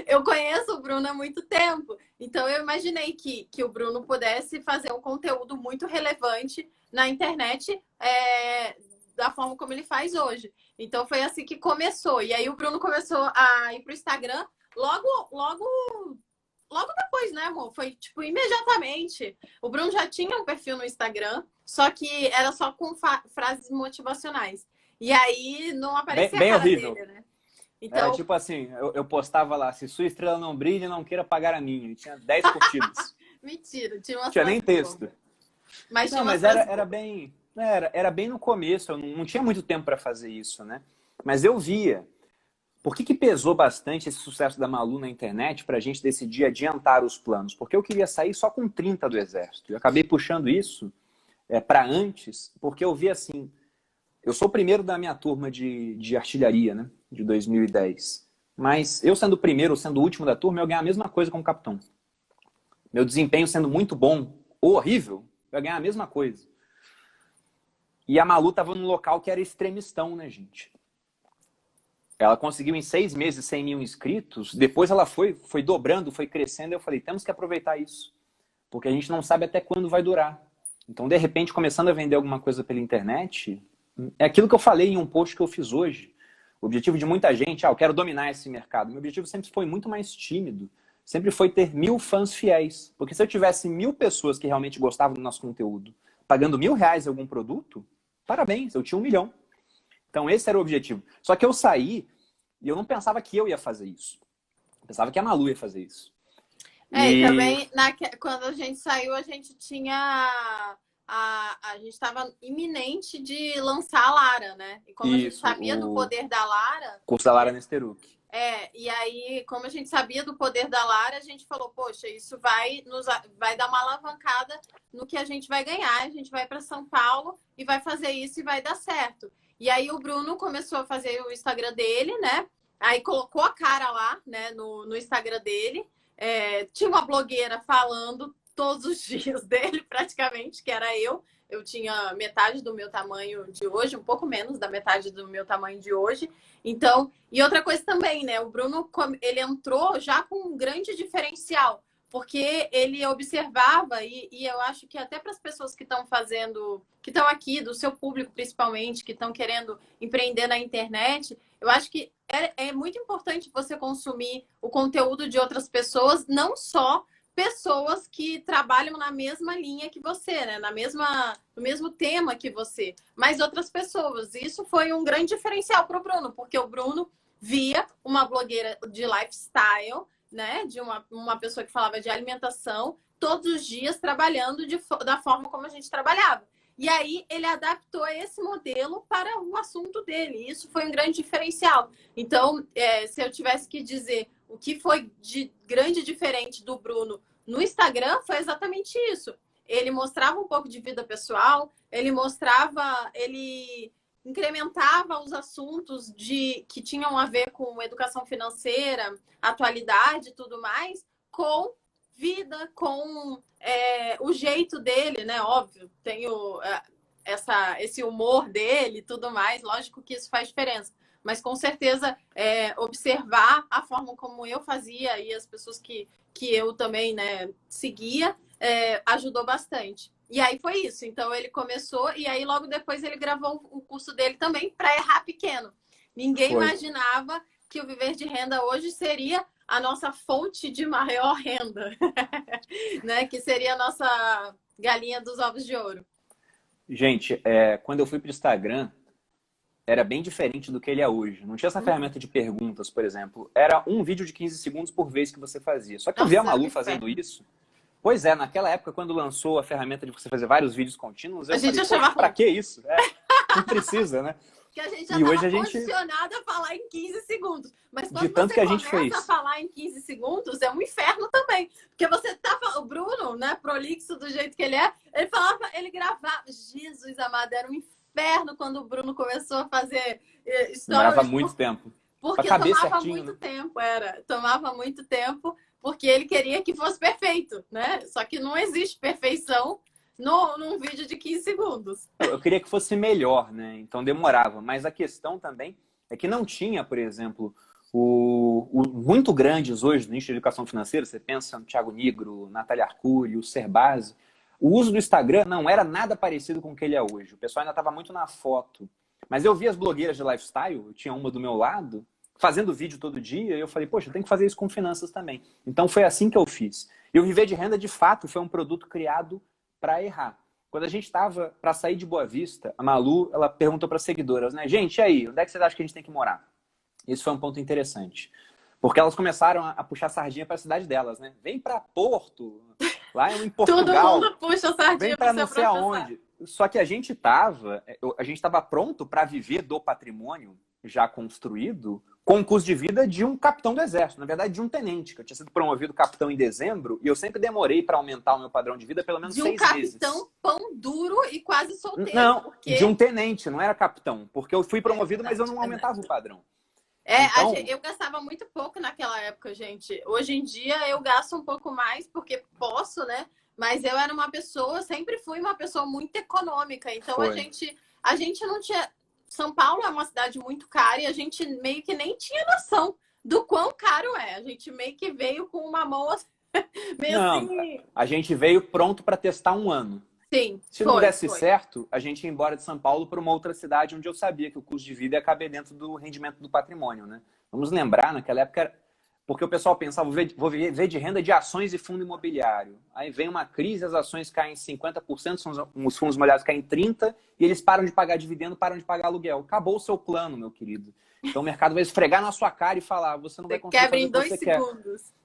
B: Eu conheço o Bruno há muito tempo. Então, eu imaginei que o Bruno pudesse fazer um conteúdo muito relevante na internet da forma como ele faz hoje. Então foi assim que começou. E aí o Bruno começou a ir pro Instagram logo depois, né, amor? Foi tipo imediatamente. O Bruno já tinha um perfil no Instagram, só que era só com frases motivacionais. E aí não aparecia
A: bem
B: a cara
A: horrível.
B: dele, né? Então...
A: tipo assim, eu postava lá, se sua estrela não brilha, não queira pagar a minha. E tinha 10 curtidas.
B: Mentira, tinha uma
A: tinha nem texto.
B: Mas
A: não, mas era bem... Era bem no começo, eu não tinha muito tempo para fazer isso, né? Mas eu via. Por que pesou bastante esse sucesso da Malu na internet para a gente decidir adiantar os planos? Porque eu queria sair só com 30 do Exército. Eu acabei puxando isso para antes, porque eu vi assim... Eu sou o primeiro da minha turma de artilharia, né? De 2010. Mas eu sendo o primeiro ou sendo o último da turma, eu ganhar a mesma coisa como capitão. Meu desempenho sendo muito bom ou horrível, eu ia ganhar a mesma coisa. E a Malu estava num local que era extremistão, né, gente? Ela conseguiu em 6 meses 100 mil inscritos. Depois ela foi dobrando, foi crescendo. Eu falei, temos que aproveitar isso. Porque a gente não sabe até quando vai durar. Então, de repente, começando a vender alguma coisa pela internet, é aquilo que eu falei em um post que eu fiz hoje. O objetivo de muita gente, eu quero dominar esse mercado. Meu objetivo sempre foi muito mais tímido. Sempre foi ter 1000 fãs fiéis. Porque se eu tivesse 1000 pessoas que realmente gostavam do nosso conteúdo, pagando R$ 1.000 em algum produto, parabéns, eu tinha 1 milhão. Então esse era o objetivo. Só que eu saí e eu não pensava que eu ia fazer isso. Eu pensava que a Malu ia fazer isso.
B: E também, quando a gente saiu, a gente tinha... A gente estava iminente de lançar a Lara, né? E como a gente sabia do poder da Lara...
A: Curso da Lara Nesteruk.
B: E aí, como a gente sabia do poder da Lara, a gente falou, poxa, isso vai dar uma alavancada no que a gente vai ganhar. A gente vai para São Paulo e vai fazer isso e vai dar certo. E aí o Bruno começou a fazer o Instagram dele, né? Aí colocou a cara lá, né, no Instagram dele. Tinha uma blogueira falando todos os dias dele, praticamente, que era eu. Eu tinha metade do meu tamanho de hoje, um pouco menos da metade do meu tamanho de hoje. Então, e outra coisa também, né? O Bruno, ele entrou já com um grande diferencial,
C: porque ele observava, e eu acho que até para as pessoas que estão fazendo, que estão aqui, do seu público principalmente, que estão querendo empreender na internet, eu acho que é muito importante você consumir o conteúdo de outras pessoas, não só pessoas que trabalham na mesma linha que você, né? No mesmo tema que você, mas outras pessoas. Isso foi um grande diferencial para o Bruno, porque o Bruno via uma blogueira de lifestyle, né? De uma pessoa que falava de alimentação, todos os dias trabalhando da forma como a gente trabalhava. E aí ele adaptou esse modelo para o assunto dele. Isso foi um grande diferencial. Então, se eu tivesse que dizer o que foi de grande diferente do Bruno no Instagram, foi exatamente isso. Ele mostrava um pouco de vida pessoal, ele incrementava os assuntos que tinham a ver com educação financeira, atualidade e tudo mais, com vida, com o jeito dele, né? Óbvio, tem esse humor dele e tudo mais, lógico que isso faz diferença. Mas com certeza observar a forma como eu fazia e as pessoas que eu também, né, seguia, ajudou bastante. E aí foi isso. Então ele começou e aí logo depois ele gravou o curso dele também para errar pequeno. Ninguém imaginava que o Viver de Renda hoje seria a nossa fonte de maior renda, né? Que seria a nossa galinha dos ovos de ouro.
A: Gente, quando eu fui para o Instagram, era bem diferente do que ele é hoje. Não tinha essa ferramenta de perguntas, por exemplo. Era um vídeo de 15 segundos por vez que você fazia. Só que eu vi a Malu fazendo isso. Pois é, naquela época, quando lançou a ferramenta de você fazer vários vídeos contínuos, eu falei, poxa, pra que isso? Não precisa, né?
C: Porque a gente já estava condicionado a falar em 15 segunos. Mas quando você começa a falar em 15 segundos, é um inferno também. Porque você tava... O Bruno, né, prolixo do jeito que ele é, ele falava, ele gravava. Jesus amado, era um inferno quando o Bruno começou a fazer stories.
A: Demorava muito tempo.
C: Porque tomava muito tempo, tomava muito tempo, porque ele queria que fosse perfeito, né? Só que não existe perfeição num vídeo de 15 segundos.
A: Eu queria que fosse melhor, né? Então demorava. Mas a questão também é que não tinha, por exemplo, muito grandes hoje no nicho de educação financeira. Você pensa no Thiago Nigro, Natália Arcuri, o Serbasi. O uso do Instagram não era nada parecido com o que ele é hoje. O pessoal ainda estava muito na foto. Mas eu vi as blogueiras de lifestyle, eu tinha uma do meu lado, fazendo vídeo todo dia, e eu falei, poxa, eu tenho que fazer isso com finanças também. Então foi assim que eu fiz. E o Viver de Renda, de fato, foi um produto criado para errar. Quando a gente estava para sair de Boa Vista, a Malu, ela perguntou para as seguidoras, né? Gente, e aí, onde é que vocês acham que a gente tem que morar? Esse foi um ponto interessante. Porque elas começaram a puxar sardinha para a cidade delas, né? Vem para Porto, lá em Portugal.
C: Todo mundo puxa sardinha
A: vem para não sei aonde. Só que a gente estava pronto para viver do patrimônio já construído com o custo de vida de um capitão do exército, na verdade de um tenente, que eu tinha sido promovido capitão em dezembro e eu sempre demorei para aumentar o meu padrão de vida pelo menos 6 meses.
C: De um capitão pão duro e quase solteiro.
A: Não, de um tenente, não era capitão, porque eu fui promovido, mas eu não aumentava o padrão.
C: Então... eu gastava muito pouco naquela época, gente. Hoje em dia eu gasto um pouco mais porque posso, né? Mas eu era uma pessoa, sempre fui uma pessoa muito econômica. Então a gente não tinha... São Paulo é uma cidade muito cara e a gente meio que nem tinha noção do quão caro é. A gente meio que veio com uma mão meio assim...
A: A gente veio pronto para testar um ano.
C: Sim.
A: Se não desse certo, a gente ia embora de São Paulo para uma outra cidade onde eu sabia que o custo de vida ia caber dentro do rendimento do patrimônio, né? Vamos lembrar, naquela época, porque o pessoal pensava, vou viver de renda de ações e fundo imobiliário. Aí vem uma crise, as ações caem 50%, os fundos imobiliários caem 30%, e eles param de pagar dividendo, param de pagar aluguel. Acabou o seu plano, meu querido. Então o mercado vai esfregar na sua cara e falar, você não vai conseguir fazer o que você quer. Quebra em 2 segundos.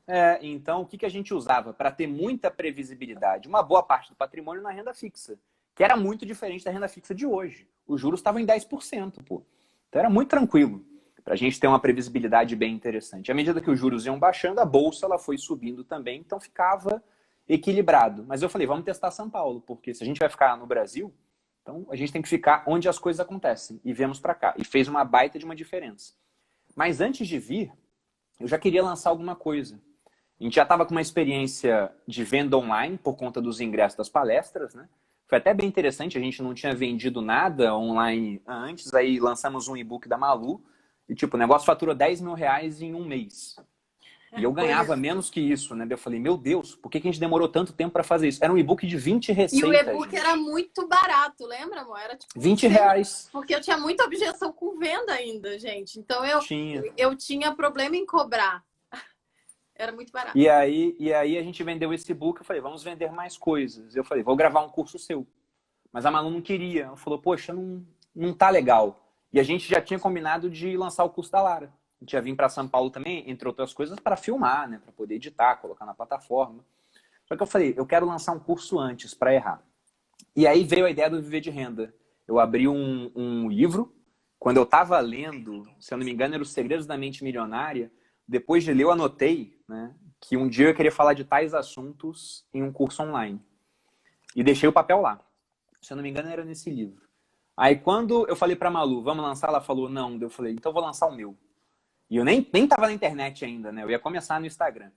A: Então, o que a gente usava para ter muita previsibilidade? Uma boa parte do patrimônio na renda fixa, que era muito diferente da renda fixa de hoje. Os juros estavam em 10%, pô. Então era muito tranquilo para a gente ter uma previsibilidade bem interessante. À medida que os juros iam baixando, a bolsa ela foi subindo também, então ficava equilibrado. Mas eu falei, vamos testar São Paulo, porque se a gente vai ficar no Brasil, então a gente tem que ficar onde as coisas acontecem. E viemos para cá. E fez uma baita de uma diferença. Mas antes de vir, eu já queria lançar alguma coisa. A gente já estava com uma experiência de venda online por conta dos ingressos das palestras, né? Foi até bem interessante, a gente não tinha vendido nada online antes, aí lançamos um e-book da Malu, e tipo, o negócio faturou 10 mil reais em um mês. E eu ganhava menos que isso, né? Daí eu falei, meu Deus, por que a gente demorou tanto tempo para fazer isso? Era um e-book de 20 receitas.
C: E o e-book era muito barato, lembra, amor? Era tipo
A: R$ 20.
C: Porque eu tinha muita objeção com venda ainda, gente. Então
A: Tinha.
C: eu tinha problema em cobrar. Era muito barato.
A: E aí a gente vendeu esse e-book, eu falei, vamos vender mais coisas. Eu falei, vou gravar um curso seu. Mas a Malu não queria. Ela falou, poxa, não tá legal. E a gente já tinha combinado de lançar o curso da Lara. A gente ia vir para São Paulo também, entre outras coisas, para filmar, né? Para poder editar, colocar na plataforma. Só que eu falei, eu quero lançar um curso antes para errar. E aí veio a ideia do Viver de Renda. Eu abri um livro. Quando eu estava lendo, se eu não me engano, era Os Segredos da Mente Milionária. Depois de ler, eu anotei, né, que um dia eu queria falar de tais assuntos em um curso online. E deixei o papel lá. Se eu não me engano, era nesse livro. Aí quando eu falei para Malu, vamos lançar? Ela falou, não. Eu falei, então eu vou lançar o meu. E eu nem tava na internet ainda, né? Eu ia começar no Instagram.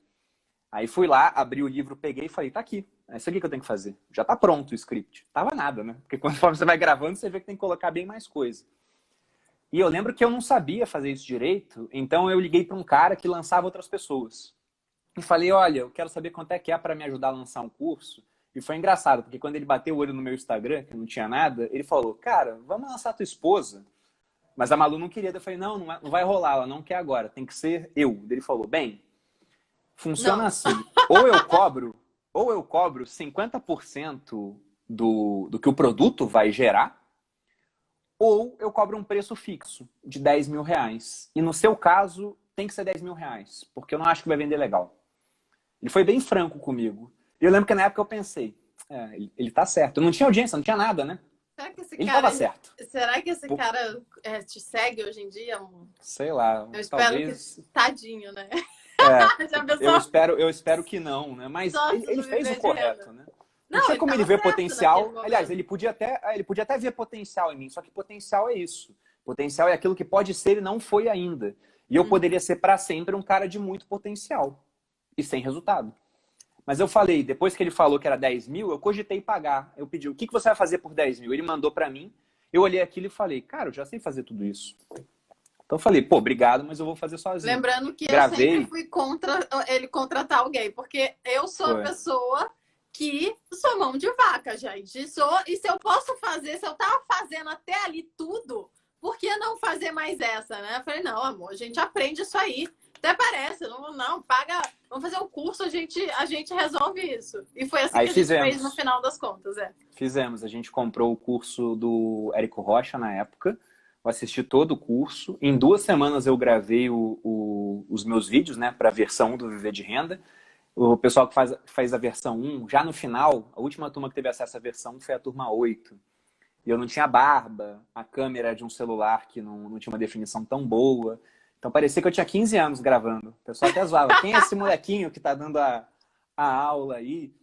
A: Aí fui lá, abri o livro, peguei e falei, tá aqui. É isso aqui que eu tenho que fazer. Já tá pronto o script. Tava nada, né? Porque conforme você vai gravando, você vê que tem que colocar bem mais coisa. E eu lembro que eu não sabia fazer isso direito, então eu liguei para um cara que lançava outras pessoas. E falei, olha, eu quero saber quanto é que é para me ajudar a lançar um curso. E foi engraçado, porque quando ele bateu o olho no meu Instagram, que não tinha nada, ele falou, cara, vamos lançar a tua esposa. Mas a Malu não queria. Eu falei, não vai rolar, ela não quer agora, tem que ser eu. Ele falou, bem, funciona assim, ou eu cobro 50% do que o produto vai gerar, ou eu cobro um preço fixo de R$ 10.000. E no seu caso, tem que ser R$ 10.000, porque eu não acho que vai vender legal. Ele foi bem franco comigo. E eu lembro que na época eu pensei, ele tá certo. Eu não tinha audiência, não tinha nada, né?
C: Será que esse
A: Ele
C: cara,
A: tava certo.
C: Será que esse cara te segue hoje em dia, amor?
A: Sei lá,
C: Eu espero
A: talvez...
C: que... Tadinho, né? Já pensou?
A: eu espero que não, né? Mas ele fez o correto, né? Não tinha
C: ele
A: como ele
C: tava
A: ver
C: certo
A: potencial.
C: naquele momento.
A: Aliás, ele podia até ver potencial em mim, só que potencial é isso. Potencial é aquilo que pode ser e não foi ainda. E eu poderia ser para sempre um cara de muito potencial e sem resultado. Mas eu falei, depois que ele falou que era 10 mil, eu cogitei pagar. Eu pedi, o que você vai fazer por 10 mil? Ele mandou para mim, eu olhei aquilo e falei, cara, eu já sei fazer tudo isso. Então eu falei, pô, obrigado, mas eu vou fazer sozinho.
C: Lembrando que
A: Gravei.
C: Eu sempre fui contra ele contratar alguém, porque eu sou a pessoa que sou mão de vaca, gente. E se eu posso fazer, se eu tava fazendo até ali tudo, por que não fazer mais essa, né? Eu falei, não, amor, a gente aprende isso aí. Até parece, não paga, vamos fazer um curso, a gente resolve isso. E foi assim
A: aí
C: que a gente
A: fizemos.
C: fez no final das contas,
A: Fizemos, a gente comprou o curso do Érico Rocha na época, eu assisti todo o curso, em 2 semanas eu gravei os meus vídeos, né, para a versão 1 do Viver de Renda. O pessoal que faz a versão 1, já no final, a última turma que teve acesso à versão 1 foi a turma 8. E eu não tinha barba, a câmera de um celular que não tinha uma definição tão boa. Então parecia que eu tinha 15 anos gravando. O pessoal até zoava, quem é esse molequinho que tá dando a aula aí?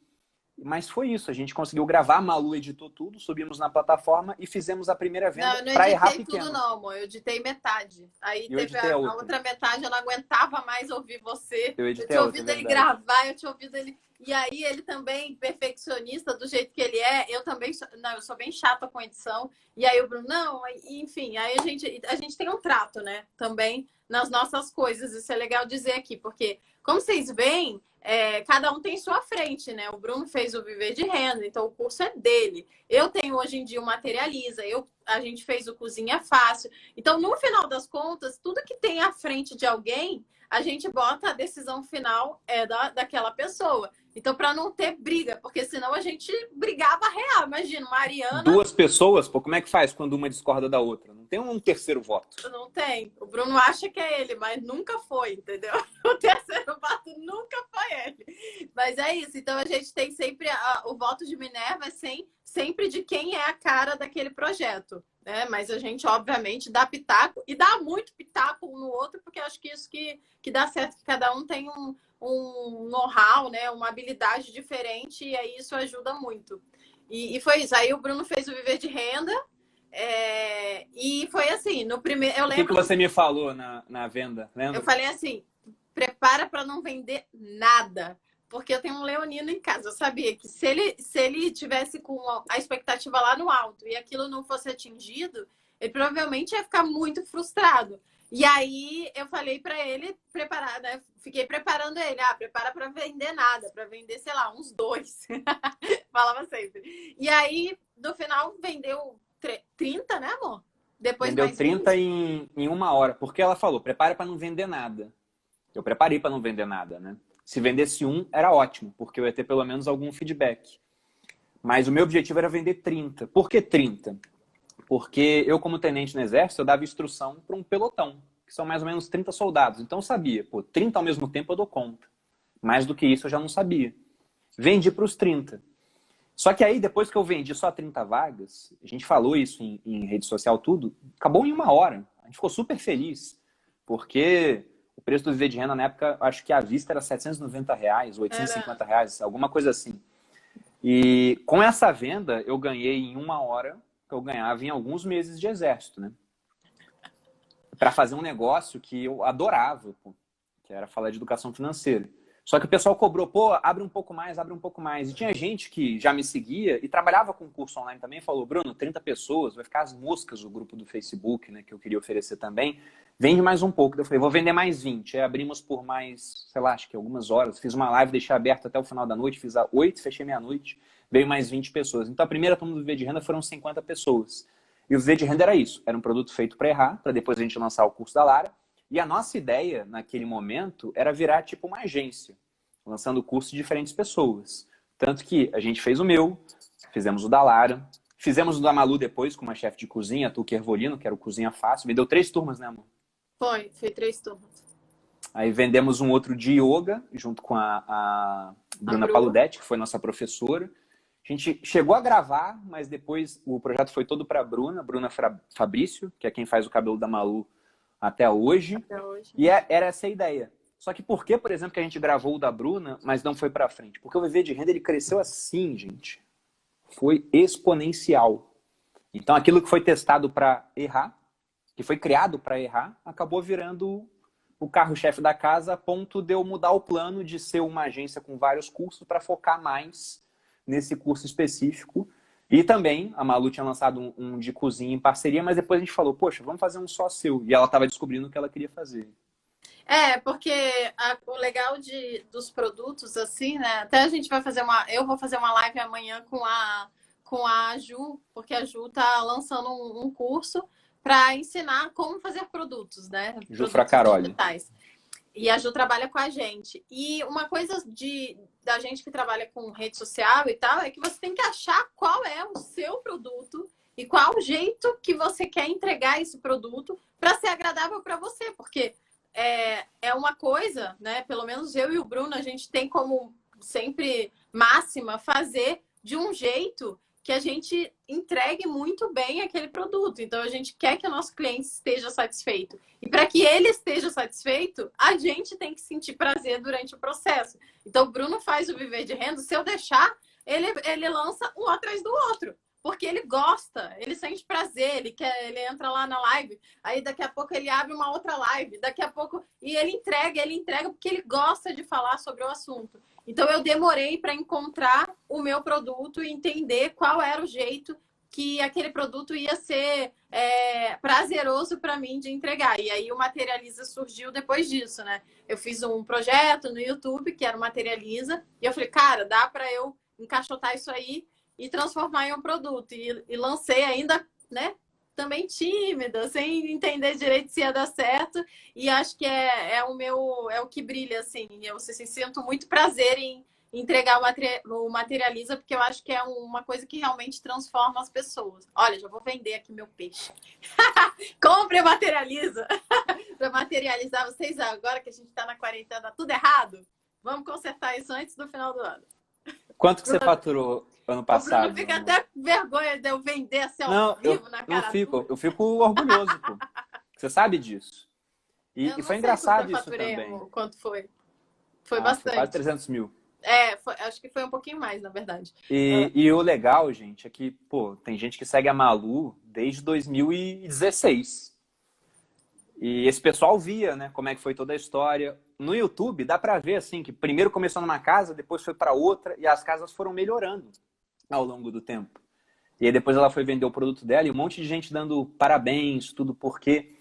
A: Mas foi isso, a gente conseguiu gravar, a Malu editou tudo, subimos na plataforma e fizemos a primeira venda para errar pequeno.
C: Não, eu editei tudo não, amor, eu editei metade. Aí
A: eu
C: teve a outra metade, eu não aguentava mais ouvir você. Eu tinha ouvido ele gravar, eu tinha ouvido ele... E aí ele também, perfeccionista do jeito que ele é, eu também, eu sou bem chata com edição. E aí o Bruno, não, enfim, aí a gente tem um trato, né, também nas nossas coisas. Isso é legal dizer aqui, porque como vocês veem, cada um tem sua frente, né? O Bruno fez o Viver de Renda, então o curso é dele. Eu tenho hoje em dia o Materializa, a gente fez o Cozinha Fácil. Então, no final das contas, tudo que tem à frente de alguém, a gente bota a decisão final daquela pessoa. Então, para não ter briga, porque senão a gente brigava real. Imagina, Mariana...
A: 2 pessoas, pô, como é que faz quando uma discorda da outra? Não tem um terceiro voto.
C: Não tem. O Bruno acha que é ele, mas nunca foi, entendeu? O terceiro voto nunca foi ele. Mas é isso. Então, a gente tem sempre... o voto de Minerva é sempre de quem é a cara daquele projeto, né? Mas a gente, obviamente, dá pitaco. E dá muito pitaco um no outro, porque eu acho que isso que dá certo, que cada um tem um know-how, né? Uma habilidade diferente, e aí isso ajuda muito. E foi isso. Aí o Bruno fez o Viver de Renda, e foi assim, no primeiro... Eu lembro
A: O que você me falou na venda, lembra?
C: Eu falei assim, prepara para não vender nada, porque eu tenho um leonino em casa. Eu sabia que se ele tivesse com a expectativa lá no alto e aquilo não fosse atingido, ele provavelmente ia ficar muito frustrado. E aí eu falei para ele preparar, né? Fiquei preparando ele. Prepara para vender nada, para vender, sei lá, uns 2. Falava sempre. E aí, no final, vendeu 30, né, amor? Depois
A: Vendeu
C: mais
A: 30
C: 20.
A: em 1 hora, porque ela falou, prepare para não vender nada. Eu preparei para não vender nada, né? Se vendesse era ótimo, porque eu ia ter pelo menos algum feedback. Mas o meu objetivo era vender 30. Por que 30? Porque eu, como tenente no exército, eu dava instrução para um pelotão, que são mais ou menos 30 soldados. Então eu sabia, 30 ao mesmo tempo eu dou conta. Mais do que isso eu já não sabia. Vendi para os 30. Só que aí, depois que eu vendi só 30 vagas, a gente falou isso em rede social, tudo, acabou em 1 hora. A gente ficou super feliz, porque o preço do viver de renda na época, acho que à vista era R$ 790, R$ 850, alguma coisa assim. E com essa venda, eu ganhei em 1 hora que eu ganhava em alguns meses de exército, né? Para fazer um negócio que eu adorava, que era falar de educação financeira. Só que o pessoal cobrou, abre um pouco mais, abre um pouco mais. E tinha gente que já me seguia e trabalhava com curso online também, falou, Bruno, 30 pessoas, vai ficar as moscas o grupo do Facebook, né, que eu queria oferecer também. Vende mais um pouco. Eu falei, vou vender mais 20. Aí abrimos por mais, sei lá, acho que algumas horas. Fiz uma live, deixei aberto até o final da noite, fiz às 8, fechei meia-noite, veio mais 20 pessoas. Então a primeira turma do Viver de Renda foram 50 pessoas. E o Viver de Renda era isso, era um produto feito para errar, para depois a gente lançar o curso da Lara. E a nossa ideia, naquele momento, era virar tipo uma agência, lançando o curso de diferentes pessoas. Tanto que a gente fez o meu, fizemos o da Lara, fizemos o da Malu depois, com uma chefe de cozinha, a Tuque Ervolino, que era o Cozinha Fácil. Me deu 3 turmas, né, amor?
C: Foi 3 turmas.
A: Aí vendemos um outro de yoga, junto com a Bruna Paludetti, que foi nossa professora. A gente chegou a gravar, mas depois o projeto foi todo para a Bruna Fabrício, que é quem faz o cabelo da Malu até hoje. E era essa a ideia. Só que por que, por exemplo, que a gente gravou o da Bruna, mas não foi para frente? Porque o Viver de Renda, ele cresceu assim, gente. Foi exponencial. Então, aquilo que foi testado para errar, que foi criado para errar, acabou virando o carro-chefe da casa, a ponto de eu mudar o plano de ser uma agência com vários cursos para focar mais nesse curso específico. E também, a Malu tinha lançado um de cozinha em parceria, mas depois a gente falou, poxa, vamos fazer um só seu. E ela estava descobrindo o que ela queria fazer.
C: Porque o legal dos produtos, assim, né? Até a gente vai fazer eu vou fazer uma live amanhã com a Ju, porque a Ju tá lançando um curso para ensinar como fazer produtos, né?
A: Ju
C: Produtos
A: Fracaroli.
C: digitais. E a Ju trabalha com a gente. E uma coisa da gente que trabalha com rede social e tal, é que você tem que achar qual é o seu produto e qual o jeito que você quer entregar esse produto para ser agradável para você. Porque é uma coisa, né? Pelo menos eu e o Bruno, a gente tem como sempre máxima fazer de um jeito que a gente entregue muito bem aquele produto. Então, a gente quer que o nosso cliente esteja satisfeito. E para que ele esteja satisfeito, a gente tem que sentir prazer durante o processo. Então, o Bruno faz o Viver de Renda. Se eu deixar, ele lança um atrás do outro. Porque ele gosta, ele sente prazer, ele entra lá na live, aí daqui a pouco ele abre uma outra live, daqui a pouco... E ele entrega porque ele gosta de falar sobre o assunto. Então, eu demorei para encontrar o meu produto e entender qual era o jeito que aquele produto ia ser prazeroso para mim de entregar. E aí o Materializa surgiu depois disso, né? Eu fiz um projeto no YouTube, que era o Materializa, e eu falei, cara, dá para eu encaixotar isso aí e transformar em um produto. E lancei ainda, né? Também tímida, sem entender direito se ia dar certo. E acho que é o que brilha, assim. Eu sinto muito prazer em entregar o Materializa, porque eu acho que é uma coisa que realmente transforma as pessoas. Olha, já vou vender aqui meu peixe. Compre o Materializa para materializar vocês agora que a gente está na quarentena, tudo errado. Vamos consertar isso antes do final do ano.
A: Quanto que você faturou ano passado?
C: O Bruno fica até com vergonha de eu vender assim ao vivo na cara.
A: Eu fico orgulhoso, pô. Você sabe disso. E foi engraçado isso também.
C: Quanto foi? Foi bastante.
A: Foi quase 300 mil.
C: Acho que foi um pouquinho mais, na verdade.
A: E o legal, gente, é que, pô, tem gente que segue a Malu desde 2016. E esse pessoal via, né, como é que foi toda a história. No YouTube, dá pra ver, assim, que primeiro começou numa casa, depois foi pra outra, e as casas foram melhorando ao longo do tempo. E aí depois ela foi vender o produto dela, e um monte de gente dando parabéns, tudo porque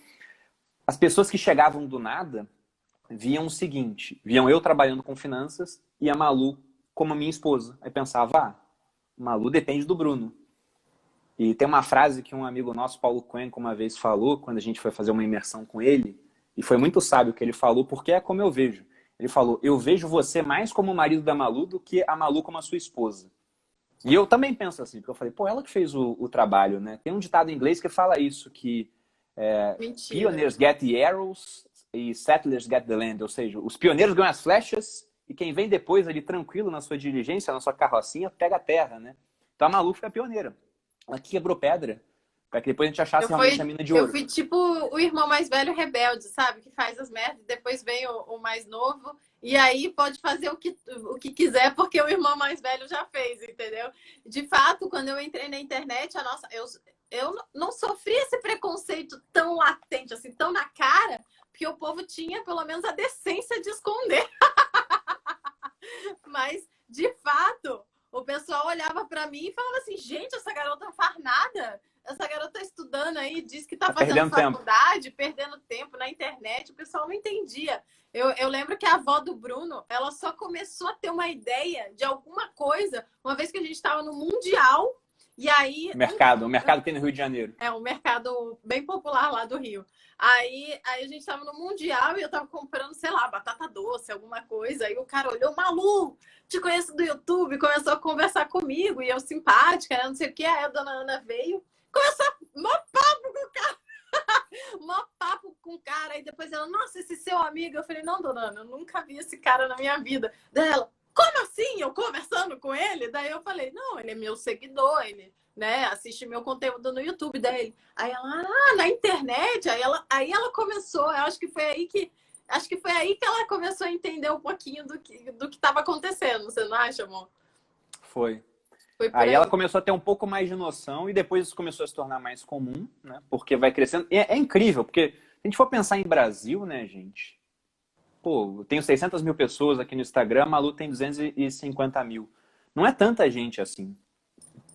A: as pessoas que chegavam do nada viam o seguinte, viam eu trabalhando com finanças e a Malu como a minha esposa. Aí pensava, Malu depende do Bruno. E tem uma frase que um amigo nosso, Paulo Cohen, uma vez falou, quando a gente foi fazer uma imersão com ele, e foi muito sábio o que ele falou, porque é como eu vejo. Ele falou, eu vejo você mais como o marido da Malu do que a Malu como a sua esposa. E eu também penso assim, porque eu falei, ela que fez o trabalho, né? Tem um ditado em inglês que fala isso, que pioneers get the arrows e settlers get the land. Ou seja, os pioneiros ganham as flechas e quem vem depois ali tranquilo na sua diligência, na sua carrocinha, pega a terra, né? Então a Malu foi a pioneira. Ela quebrou pedra para que depois a gente achasse realmente a mina de ouro.
C: Eu fui tipo o irmão mais velho rebelde, sabe? Que faz as merdas, depois vem o mais novo, e aí pode fazer o que quiser, porque o irmão mais velho já fez, entendeu? De fato, quando eu entrei na internet, eu não sofri esse preconceito tão latente, assim, tão na cara, porque o povo tinha pelo menos a decência de esconder. Mas, de fato, o pessoal olhava para mim e falava assim, gente, essa garota não faz nada. Essa garota tá estudando aí, diz que tá fazendo faculdade, perdendo tempo na internet. O pessoal não entendia. Eu lembro que a avó do Bruno, ela só começou a ter uma ideia de alguma coisa uma vez que a gente estava no Mundial. E aí...
A: O mercado tem no Rio de Janeiro.
C: É, um mercado bem popular lá do Rio. Aí a gente estava no Mundial e eu estava comprando, sei lá, batata doce, alguma coisa. Aí o cara olhou, Malu, te conheço do YouTube, começou a conversar comigo. E eu simpática, né? Não sei o que. Aí a dona Ana veio, começou mó papo com o cara. Mó papo com o cara. Aí depois ela, nossa, esse seu amigo. Eu falei, não, dona Ana, eu nunca vi esse cara na minha vida. Daí ela, como assim? Eu conversando com ele? Daí eu falei, não, ele é meu seguidor, ele, né, assiste meu conteúdo no YouTube dele. Aí ela, na internet? Aí ela começou, eu acho que foi aí que ela começou a entender um pouquinho do que estava acontecendo, você não acha, amor?
A: Foi.
C: Aí
A: ela começou a ter um pouco mais de noção e depois isso começou a se tornar mais comum, né? Porque vai crescendo. É incrível, porque se a gente for pensar em Brasil, né, gente? Pô, eu tenho 600 mil pessoas aqui no Instagram, a Malu tem 250 mil. Não é tanta gente assim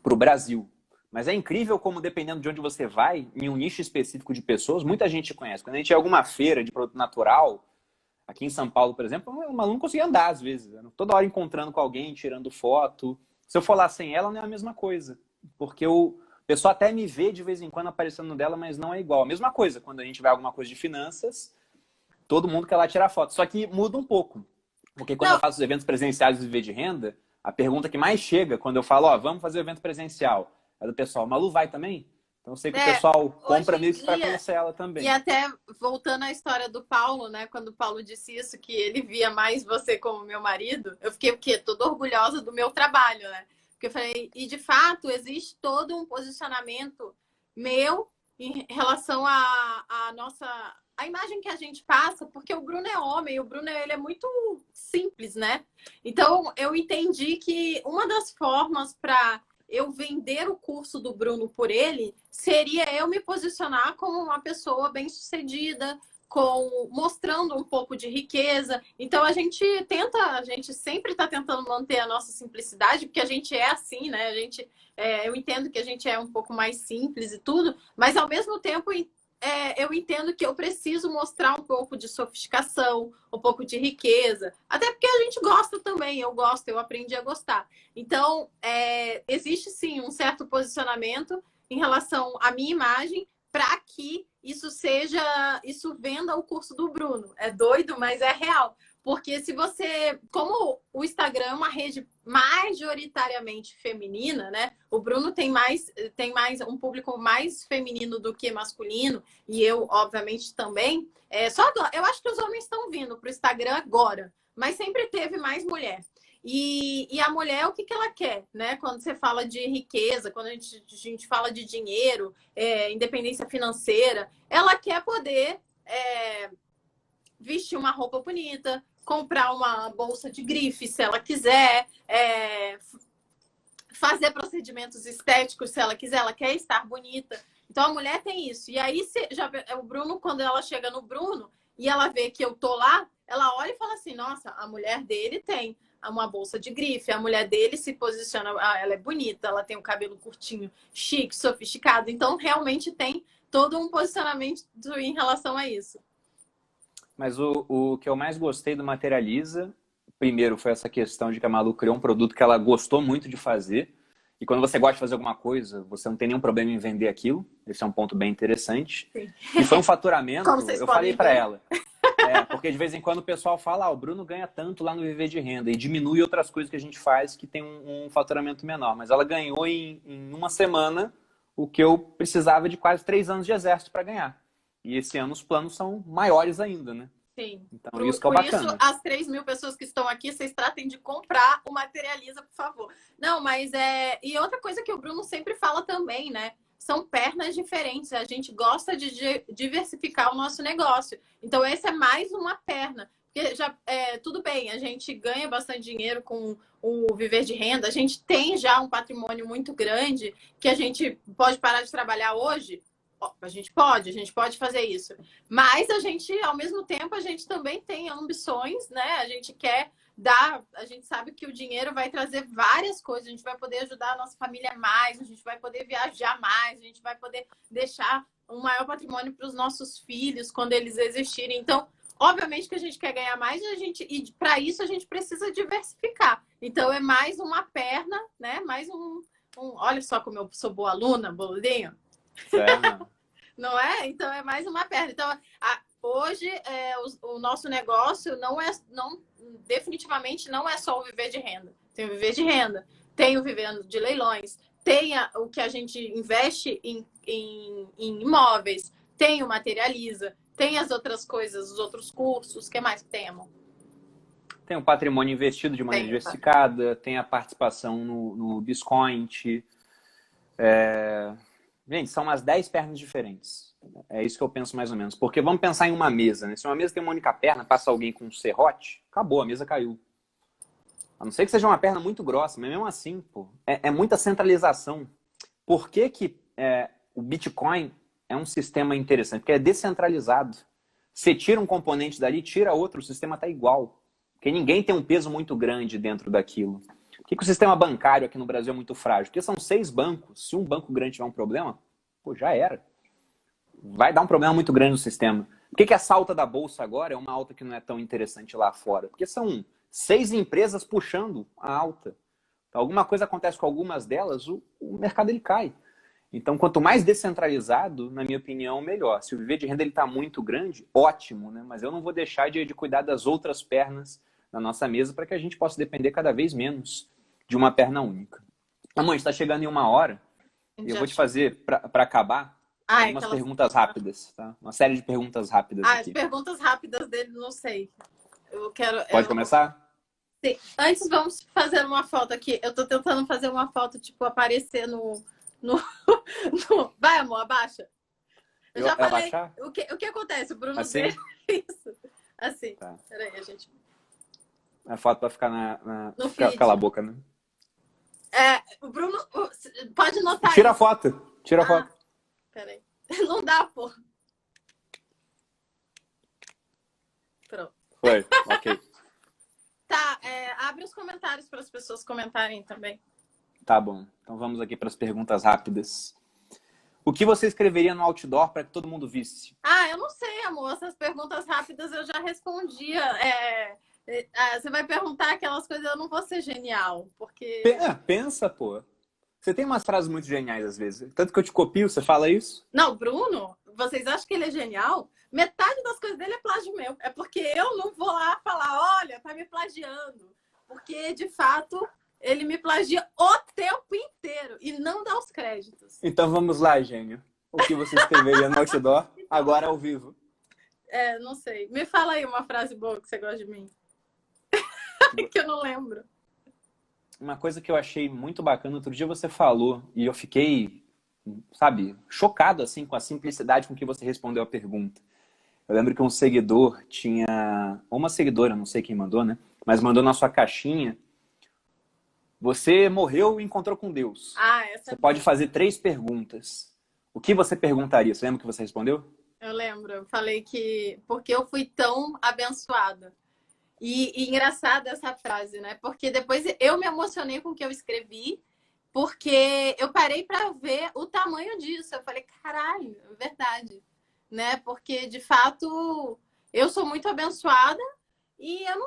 A: pro Brasil. Mas é incrível como, dependendo de onde você vai, em um nicho específico de pessoas, muita gente conhece. Quando a gente ia a alguma feira de produto natural, aqui em São Paulo, por exemplo, o Malu não conseguia andar às vezes. Toda hora encontrando com alguém, tirando foto. Se eu for lá sem ela, não é a mesma coisa. Porque o pessoal até me vê de vez em quando aparecendo no dela, mas não é igual. A mesma coisa, quando a gente vai alguma coisa de finanças, todo mundo quer lá tirar foto. Só que muda um pouco. Porque quando eu faço os eventos presenciais do Viver de Renda, a pergunta que mais chega quando eu falo, vamos fazer o evento presencial, é do pessoal, Malu vai também? Então eu sei que o pessoal compra meio que para conhecer ela também.
C: E até, voltando à história do Paulo, né? Quando o Paulo disse isso, que ele via mais você como meu marido, eu fiquei o quê? Toda orgulhosa do meu trabalho, né? Porque eu falei, e de fato, existe todo um posicionamento meu em relação à nossa... a imagem que a gente passa, porque o Bruno é homem, o Bruno ele é muito simples, né? Então, eu entendi que uma das formas para eu vender o curso do Bruno por ele seria eu me posicionar como uma pessoa bem-sucedida, mostrando um pouco de riqueza. Então, a gente sempre está tentando manter a nossa simplicidade, porque a gente é assim, né? Eu entendo que a gente é um pouco mais simples e tudo, mas ao mesmo tempo eu entendo que eu preciso mostrar um pouco de sofisticação, um pouco de riqueza. Até porque a gente gosta também. Eu gosto, eu aprendi a gostar. Então, existe sim um certo posicionamento em relação à minha imagem para que isso venda o curso do Bruno. É doido, mas é real. Porque como o Instagram é uma rede majoritariamente feminina, né? O Bruno tem mais um público mais feminino do que masculino, e eu, obviamente, também. Eu acho que os homens estão vindo para o Instagram agora, mas sempre teve mais mulher. E a mulher, o que ela quer, né? Quando você fala de riqueza, quando a gente fala de dinheiro, independência financeira, ela quer poder vestir uma roupa bonita, comprar uma bolsa de grife, se ela quiser, fazer procedimentos estéticos, se ela quiser, ela quer estar bonita. Então, a mulher tem isso. E aí, o Bruno, quando ela chega no Bruno e ela vê que eu tô lá, ela olha e fala assim, nossa, a mulher dele tem uma bolsa de grife. A mulher dele se posiciona, ela é bonita, ela tem o cabelo curtinho, chique, sofisticado. Então, realmente tem todo um posicionamento em relação a isso.
A: Mas o que eu mais gostei do Materializa, primeiro, foi essa questão de que a Malu criou um produto que ela gostou muito de fazer. E quando você gosta de fazer alguma coisa, você não tem nenhum problema em vender aquilo. Esse é um ponto bem interessante.
C: Sim.
A: E foi um faturamento, eu falei
C: ver.
A: para ela. Porque de vez em quando o pessoal fala, o Bruno ganha tanto lá no Viver de Renda e diminui outras coisas que a gente faz que tem um faturamento menor. Mas ela ganhou em uma semana o que eu precisava de quase 3 anos de exército para ganhar. E esse ano os planos são maiores ainda, né?
C: Sim.
A: Então isso que é o bacana.
C: Por isso, as 3.000 pessoas que estão aqui, vocês tratem de comprar o Materializa, por favor. Não, mas E outra coisa que o Bruno sempre fala também, né? São pernas diferentes. A gente gosta de diversificar o nosso negócio. Então, essa é mais uma perna. Porque tudo bem, a gente ganha bastante dinheiro com o Viver de Renda. A gente tem já um patrimônio muito grande que a gente pode parar de trabalhar hoje. A gente pode fazer isso. Mas a gente, ao mesmo tempo, a gente também tem ambições, né? A gente quer a gente sabe que o dinheiro vai trazer várias coisas, a gente vai poder ajudar a nossa família mais, a gente vai poder viajar mais, a gente vai poder deixar um maior patrimônio para os nossos filhos quando eles existirem. Então, obviamente que a gente quer ganhar mais e para isso a gente precisa diversificar. Então, é mais uma perna, né? Mais olha só como eu sou boa aluna, boludinho. Não é? Então, é mais uma perna. Então, hoje, o nosso negócio definitivamente não é só o Viver de Renda. Tem o Viver de Renda, tem o Vivendo de Leilões, tem o que a gente investe em imóveis, tem o Materializa, tem as outras coisas, os outros cursos. O que mais que tem, amor?
A: Tem o patrimônio investido de maneira diversificada, tem a participação no Biscoint. Gente, são umas 10 pernas diferentes. É isso que eu penso mais ou menos. Porque vamos pensar em uma mesa, né? Se uma mesa tem uma única perna, passa alguém com um serrote, acabou, a mesa caiu. A não ser que seja uma perna muito grossa, mas mesmo assim, pô, é muita centralização. Por que o Bitcoin é um sistema interessante? Porque é descentralizado. Você tira um componente dali, tira outro, o sistema está igual. Porque ninguém tem um peso muito grande dentro daquilo. Por que o sistema bancário aqui no Brasil é muito frágil? Porque são 6 bancos. Se um banco grande tiver um problema, pô, já era. Vai dar um problema muito grande no sistema. Por que essa alta da Bolsa agora é uma alta que não é tão interessante lá fora? Porque são 6 empresas puxando a alta. Então, alguma coisa acontece com algumas delas, o mercado ele cai. Então, quanto mais descentralizado, na minha opinião, melhor. Se o Viver de Renda está muito grande, ótimo, né? Mas eu não vou deixar de cuidar das outras pernas na nossa mesa para que a gente possa depender cada vez menos de uma perna única. Amor, está chegando em 1 hora e eu vou te fazer, para acabar, algumas perguntas rápidas, tá? Uma série de perguntas rápidas aqui.
C: As perguntas rápidas dele, não sei.
A: Pode começar?
C: Sim. Antes, vamos fazer uma foto aqui. Eu tô tentando fazer uma foto, tipo, aparecer no... Vai, amor, abaixa. Eu já falei. Abaixar? O que acontece? O Bruno
A: assim?
C: Isso. Assim.
A: Tá.
C: Peraí, a gente...
A: A foto vai ficar no feed. Cala a boca, né?
C: O Bruno... Pode notar
A: Tira
C: isso.
A: a foto. Tira a foto.
C: Peraí. Não dá, pô. Pronto.
A: Foi, ok.
C: Tá, abre os comentários para as pessoas comentarem também.
A: Tá bom. Então vamos aqui para as perguntas rápidas. O que você escreveria no outdoor para que todo mundo visse?
C: Eu não sei, amor. Essas perguntas rápidas eu já respondia. Você vai perguntar aquelas coisas, eu não vou ser genial, porque...
A: Pensa, pô. Você tem umas frases muito geniais às vezes. Tanto que eu te copio, você fala isso?
C: Não, Bruno, vocês acham que ele é genial? Metade das coisas dele é plágio meu. É porque eu não vou lá falar, olha, tá me plagiando. Porque, de fato... Ele me plagia o tempo inteiro e não dá os créditos.
A: Então vamos lá, gênio. O que você escreveria no outdoor, agora ao vivo?
C: Não sei. Me fala aí uma frase boa que você gosta de mim. Que eu não lembro.
A: Uma coisa que eu achei muito bacana, outro dia você falou, e eu fiquei, sabe, chocado assim com a simplicidade com que você respondeu a pergunta. Eu lembro que um seguidor tinha... Ou uma seguidora, não sei quem mandou, né? Mas mandou na sua caixinha: você morreu e encontrou com Deus. Você pode fazer 3 perguntas. O que você perguntaria? Você lembra o que você respondeu?
C: Eu lembro. Eu falei que... Porque eu fui tão abençoada. E engraçada essa frase, né? Porque depois eu me emocionei com o que eu escrevi, porque eu parei para ver o tamanho disso. Eu falei, caralho, é verdade, né? Porque de fato eu sou muito abençoada e eu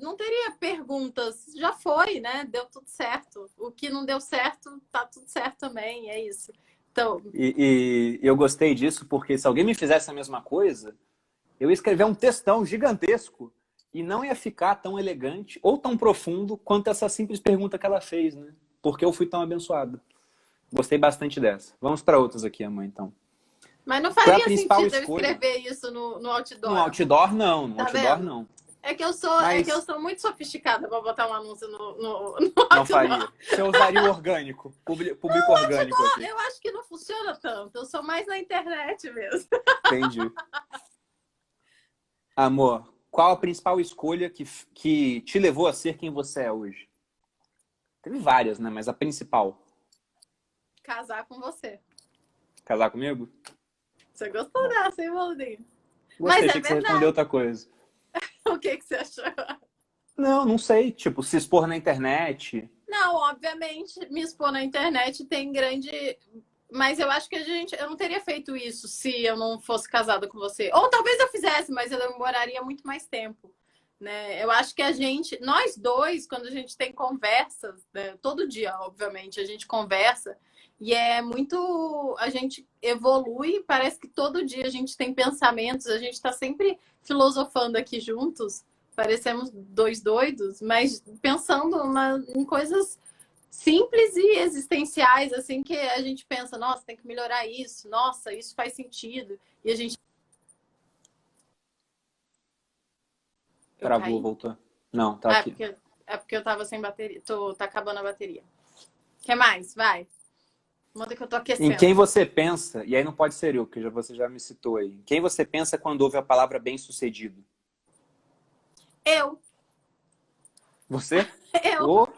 C: não teria perguntas. Já foi, né? Deu tudo certo. O que não deu certo, tá tudo certo também, é isso. Então,
A: E eu gostei disso porque se alguém me fizesse a mesma coisa, eu ia escrever um textão gigantesco e não ia ficar tão elegante ou tão profundo quanto essa simples pergunta que ela fez, né? Porque eu fui tão abençoado. Gostei bastante dessa. Vamos para outras aqui, amor, então.
C: mas não
A: Qual é a
C: faria
A: principal
C: sentido eu
A: escolha?
C: escrever isso no outdoor.
A: No outdoor, não. No
C: Tá
A: outdoor,
C: vendo?
A: não.
C: É que eu
A: Mas
C: sou muito sofisticada para botar um anúncio no
A: não
C: outdoor.
A: faria. Você usaria o orgânico, público orgânico aqui.
C: Eu acho que não funciona tanto. Eu sou mais na internet mesmo.
A: Entendi. Amor, qual a principal escolha que te levou a ser quem você é hoje? Teve várias, né? Mas a principal.
C: Casar com você.
A: Casar comigo?
C: Você gostou dessa, hein, Valdinho?
A: Gostei,
C: Mas é
A: achei que você
C: verdade.
A: respondeu outra coisa.
C: O que você achou?
A: Não sei. Tipo, se expor na internet.
C: Não, obviamente, me expor na internet tem grande. Mas eu acho que eu não teria feito isso se eu não fosse casada com você. Ou talvez eu fizesse, mas eu demoraria muito mais tempo. Né? Eu acho que nós dois, quando a gente tem conversas, né? Todo dia, obviamente, a gente conversa e é muito. A gente evolui, parece que todo dia a gente tem pensamentos, a gente está sempre filosofando aqui juntos, parecemos dois doidos, mas pensando em coisas simples e existenciais, assim, que a gente pensa, nossa, tem que melhorar isso, nossa, isso faz sentido. E a gente.
A: Travou, voltou. Não, tá aqui.
C: É porque eu tava sem bateria. Tá acabando a bateria. O que mais? Vai. Manda que eu tô aquecendo.
A: Em quem você pensa, e aí não pode ser eu, porque você já me citou aí. Em quem você pensa quando ouve a palavra bem-sucedido?
C: Eu.
A: Você?
C: Eu.
A: Ô,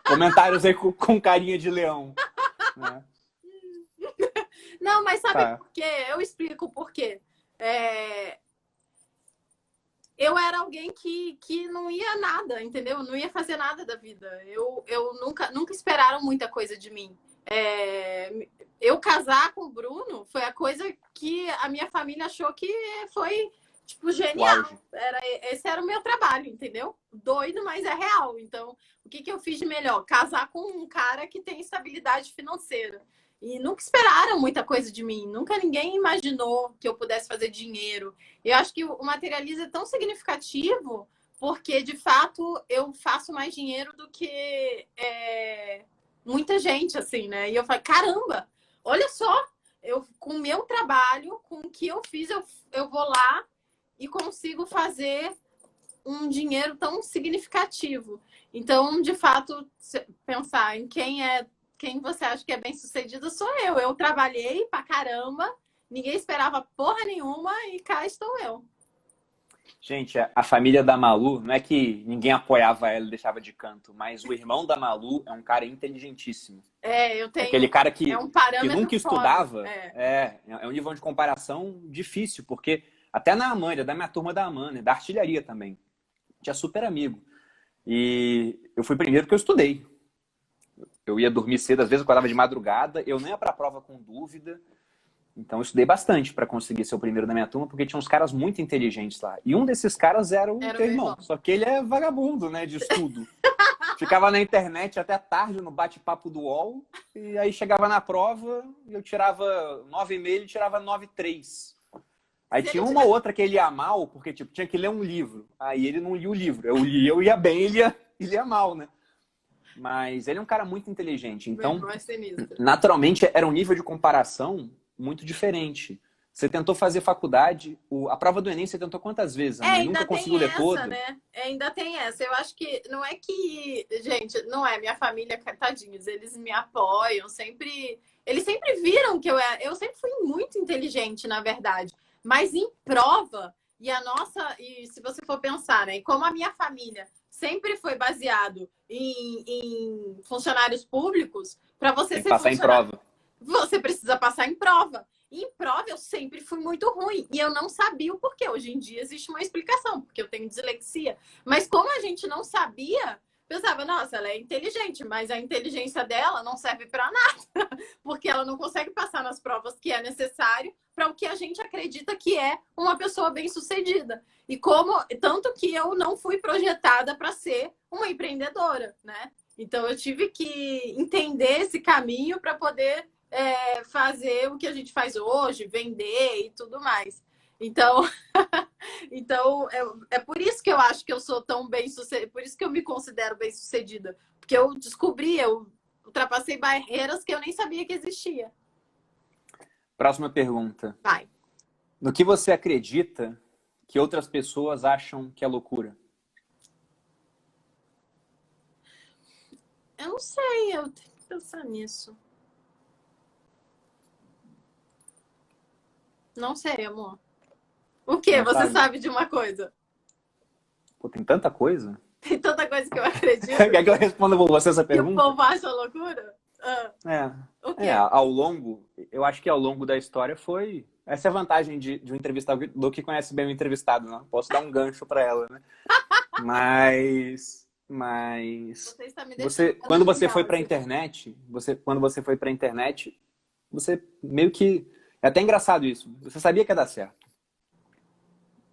A: comentários aí com carinha de leão. Né?
C: Não, mas sabe
A: Tá.
C: por quê? Eu explico por quê. Eu era alguém que não ia nada, entendeu? Não ia fazer nada da vida. Eu nunca esperaram muita coisa de mim. Eu casar com o Bruno foi a coisa que a minha família achou que foi, tipo, genial. Esse era o meu trabalho, entendeu? Doido, mas é real. Então, o que eu fiz de melhor? Casar com um cara que tem estabilidade financeira. E nunca esperaram muita coisa de mim. Nunca ninguém imaginou que eu pudesse fazer dinheiro. Eu acho que o Materializa é tão significativo porque, de fato, eu faço mais dinheiro do que muita gente, assim, né? E eu falei, caramba, olha só, com o meu trabalho, com o que eu fiz, eu vou lá e consigo fazer um dinheiro tão significativo. Então, de fato, pensar em quem você acha que é bem sucedido sou eu. Eu trabalhei pra caramba, ninguém esperava porra nenhuma e cá estou eu.
A: Gente, a família da Malu, não é que ninguém apoiava ela e deixava de canto, mas o irmão da Malu é um cara inteligentíssimo.
C: Eu tenho.
A: Aquele cara que
C: foda.
A: nunca estudava. É um nível de comparação difícil, porque até na Amânia, da minha turma da Amânia, da artilharia também, tinha super amigo. E eu fui primeiro porque eu estudei. Eu ia dormir cedo, às vezes eu acordava de madrugada, eu nem ia pra prova com dúvida. Então eu estudei bastante para conseguir ser o primeiro da minha turma, porque tinha uns caras muito inteligentes lá. E um desses caras era o teu irmão. Só que ele é vagabundo, né, de estudo. Ficava na internet até tarde, no bate-papo do UOL, e aí chegava na prova, e eu tirava 9,5, ele tirava 9,3. Aí tinha uma ou outra que ele ia mal, porque tipo, tinha que ler um livro. Aí ele não lia o livro. Eu lia, eu ia bem, ele ia mal, né? Mas ele é um cara muito inteligente. Então, naturalmente, era um nível de comparação muito diferente. Você tentou fazer faculdade, a prova do Enem você tentou quantas vezes? Nunca conseguiu ler todo?
C: Né? Ainda tem essa. Eu acho que não é que... Gente, não é minha família, tadinhos. Eles me apoiam, sempre... Eles sempre viram que eu sempre fui muito inteligente, na verdade. Mas em prova, e se você for pensar, né? Como a minha família sempre foi baseado em funcionários públicos, para você ser
A: passar em prova.
C: Você precisa passar em prova. E em prova eu sempre fui muito ruim. E eu não sabia o porquê. Hoje em dia existe uma explicação, porque eu tenho dislexia. Mas como a gente não sabia, pensava, nossa, ela é inteligente, mas a inteligência dela não serve para nada, porque ela não consegue passar nas provas que é necessário para o que a gente acredita que é uma pessoa bem-sucedida. E como tanto que eu não fui projetada para ser uma empreendedora, né? Então eu tive que entender esse caminho para poder fazer o que a gente faz hoje, vender e tudo mais. Então, então é por isso que eu acho que eu sou tão bem-sucedida, por isso que eu me considero bem-sucedida, porque eu descobri, eu ultrapassei barreiras que eu nem sabia que existia.
A: Próxima pergunta.
C: Vai.
A: No que você acredita que outras pessoas acham que é loucura?
C: Eu não sei, eu tenho que pensar nisso. Não sei, amor. O quê?
A: Não
C: Você
A: sabe?
C: sabe de uma coisa?
A: Pô, tem tanta coisa.
C: Tem tanta coisa que eu acredito
A: Quer que eu responda por você essa
C: que o
A: pergunta?
C: povo acha loucura? O quê?
A: Ao longo, eu acho que ao longo da história foi... Essa é a vantagem de um entrevistador que conhece bem o entrevistado, né? Posso dar um gancho para ela, né? Mas
C: Você está me deixando
A: quando você foi para a
C: assim.
A: internet, quando você foi para a internet, você meio que... É até engraçado isso. Você sabia que ia dar certo.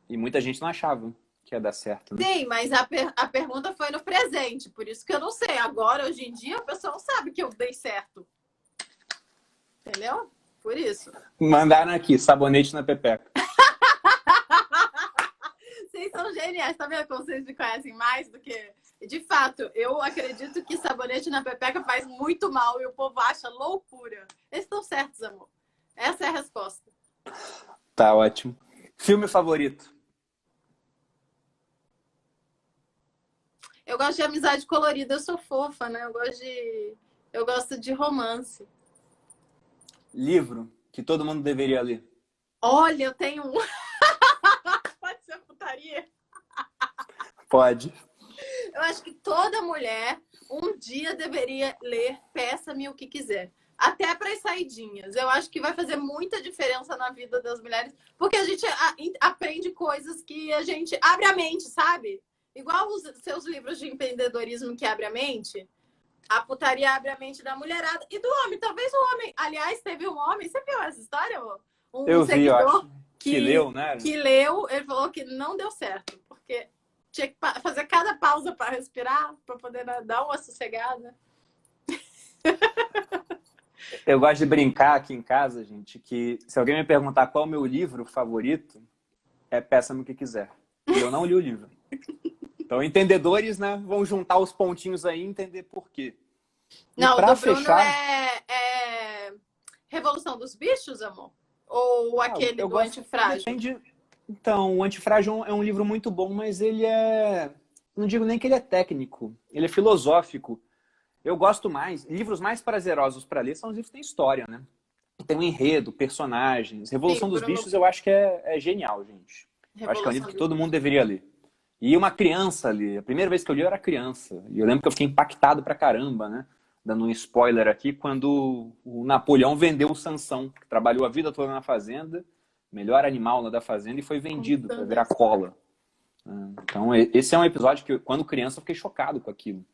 A: E muita gente não achava que ia dar certo, né?
C: Sim, mas a pergunta foi no presente, por isso que eu não sei. Agora, hoje em dia, a pessoa não sabe que eu dei certo. Entendeu? Por isso.
A: Mandaram aqui, sabonete na pepeca.
C: Vocês são geniais, tá vendo como vocês me conhecem mais do que... De fato, eu acredito que sabonete na pepeca faz muito mal e o povo acha loucura. Eles estão certos, amor. Essa é a resposta.
A: Tá ótimo. Filme favorito?
C: Eu gosto de amizade colorida, eu sou fofa, né? Eu gosto de romance.
A: Livro que todo mundo deveria ler?
C: Olha, eu tenho um. Pode ser putaria?
A: Pode.
C: Eu acho que toda mulher um dia deveria ler Peça-me o que quiser. Até para as saidinhas. Eu acho que vai fazer muita diferença na vida das mulheres, porque a gente aprende coisas que a gente abre a mente, sabe? Igual os seus livros de empreendedorismo que abre a mente. A putaria abre a mente da mulherada e do homem. Talvez o homem... Aliás, teve um homem... Você viu essa história, amor?
A: Eu vi, eu acho. Que leu, né?
C: Que leu, ele falou que não deu certo. Porque tinha que fazer cada pausa para respirar, para poder dar uma sossegada.
A: Eu gosto de brincar aqui em casa, gente, que se alguém me perguntar qual é o meu livro favorito, é Peça-me o que quiser. E eu não li o livro. Então, entendedores, né, vão juntar os pontinhos aí e entender por quê. E
C: não,
A: pra
C: do Bruno
A: fechar...
C: é Revolução dos Bichos, amor? Ou aquele do Antifrágil?
A: Depende... Então, o Antifrágil é um livro muito bom, mas ele é... Não digo nem que ele é técnico, ele é filosófico. Eu gosto mais... Livros mais prazerosos para ler são os livros que têm história, né? Tem um enredo, personagens. Revolução dos Bichos eu acho que é genial, gente. Eu acho que é um livro que todo mundo deveria ler. E uma criança ali, a primeira vez que eu li eu era criança. E eu lembro que eu fiquei impactado pra caramba, né? Dando um spoiler aqui, quando o Napoleão vendeu o Sansão, que trabalhou a vida toda na fazenda, melhor animal lá da fazenda, e foi vendido para virar cola. Então, esse é um episódio que, quando criança, eu fiquei chocado com aquilo.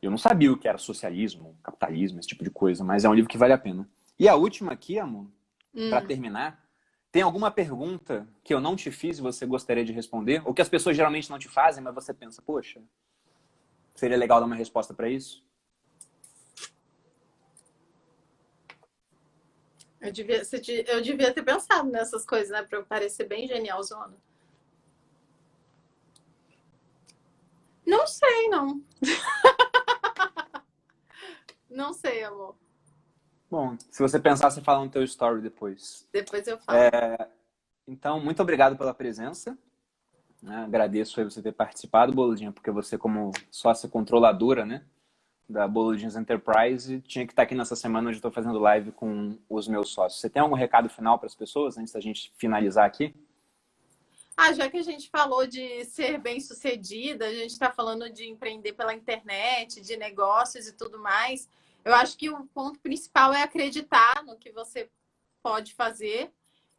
A: Eu não sabia o que era socialismo, capitalismo, esse tipo de coisa, mas é um livro que vale a pena. E a última aqui, amor, pra terminar, tem alguma pergunta que eu não te fiz e você gostaria de responder? Ou que as pessoas geralmente não te fazem, mas você pensa, poxa, seria legal dar uma resposta para isso?
C: Eu devia ter pensado nessas coisas, né? Pra eu parecer bem genialzona. Não sei, não. Não sei, amor.
A: Bom, se você pensar, você fala no teu story depois.
C: Depois eu falo.
A: Então, muito obrigado pela presença. Agradeço aí você ter participado, Boludinha, porque você, como sócia controladora, né, da Boludinhas Enterprise, tinha que estar aqui nessa semana onde eu estou fazendo live com os meus sócios. Você tem algum recado final para as pessoas, antes da gente finalizar aqui?
C: Já que a gente falou de ser bem-sucedida, a gente está falando de empreender pela internet, de negócios e tudo mais, eu acho que o ponto principal é acreditar no que você pode fazer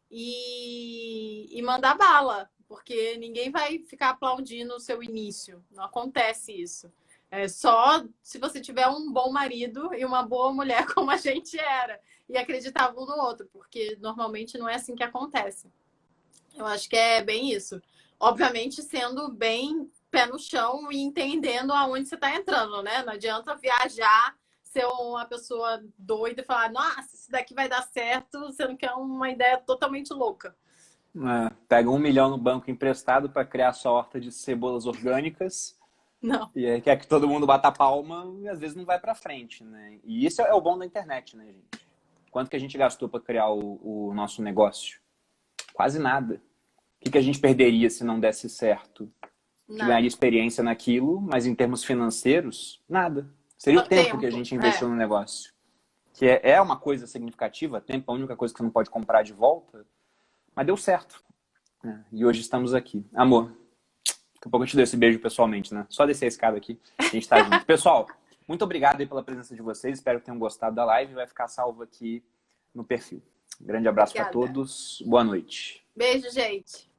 C: e mandar bala, porque ninguém vai ficar aplaudindo o seu início. Não acontece isso. É só se você tiver um bom marido e uma boa mulher como a gente era e acreditava um no outro, porque normalmente não é assim que acontece. Eu acho que é bem isso. Obviamente sendo bem pé no chão e entendendo aonde você está entrando, né? Não adianta viajar, ser uma pessoa doida e falar, nossa, isso daqui vai dar certo, sendo que é uma ideia totalmente louca.
A: Pega 1 milhão no banco emprestado para criar sua horta de cebolas orgânicas.
C: Não.
A: E aí quer que todo mundo bata a palma e às vezes não vai para frente, né? E isso é o bom da internet, né, gente? Quanto que a gente gastou para criar o nosso negócio? Quase nada. O que a gente perderia se não desse certo? A gente ganharia experiência naquilo, mas em termos financeiros, nada. Seria o tempo que a gente investiu no negócio. Que é uma coisa significativa, tempo é a única coisa que você não pode comprar de volta, mas deu certo. E hoje estamos aqui. Amor, daqui a pouco eu te dou esse beijo pessoalmente, né? Só descer a escada aqui, a gente tá junto. Pessoal, muito obrigado aí pela presença de vocês, espero que tenham gostado da live, vai ficar salvo aqui no perfil. Grande abraço para todos, boa noite.
C: Beijo, gente.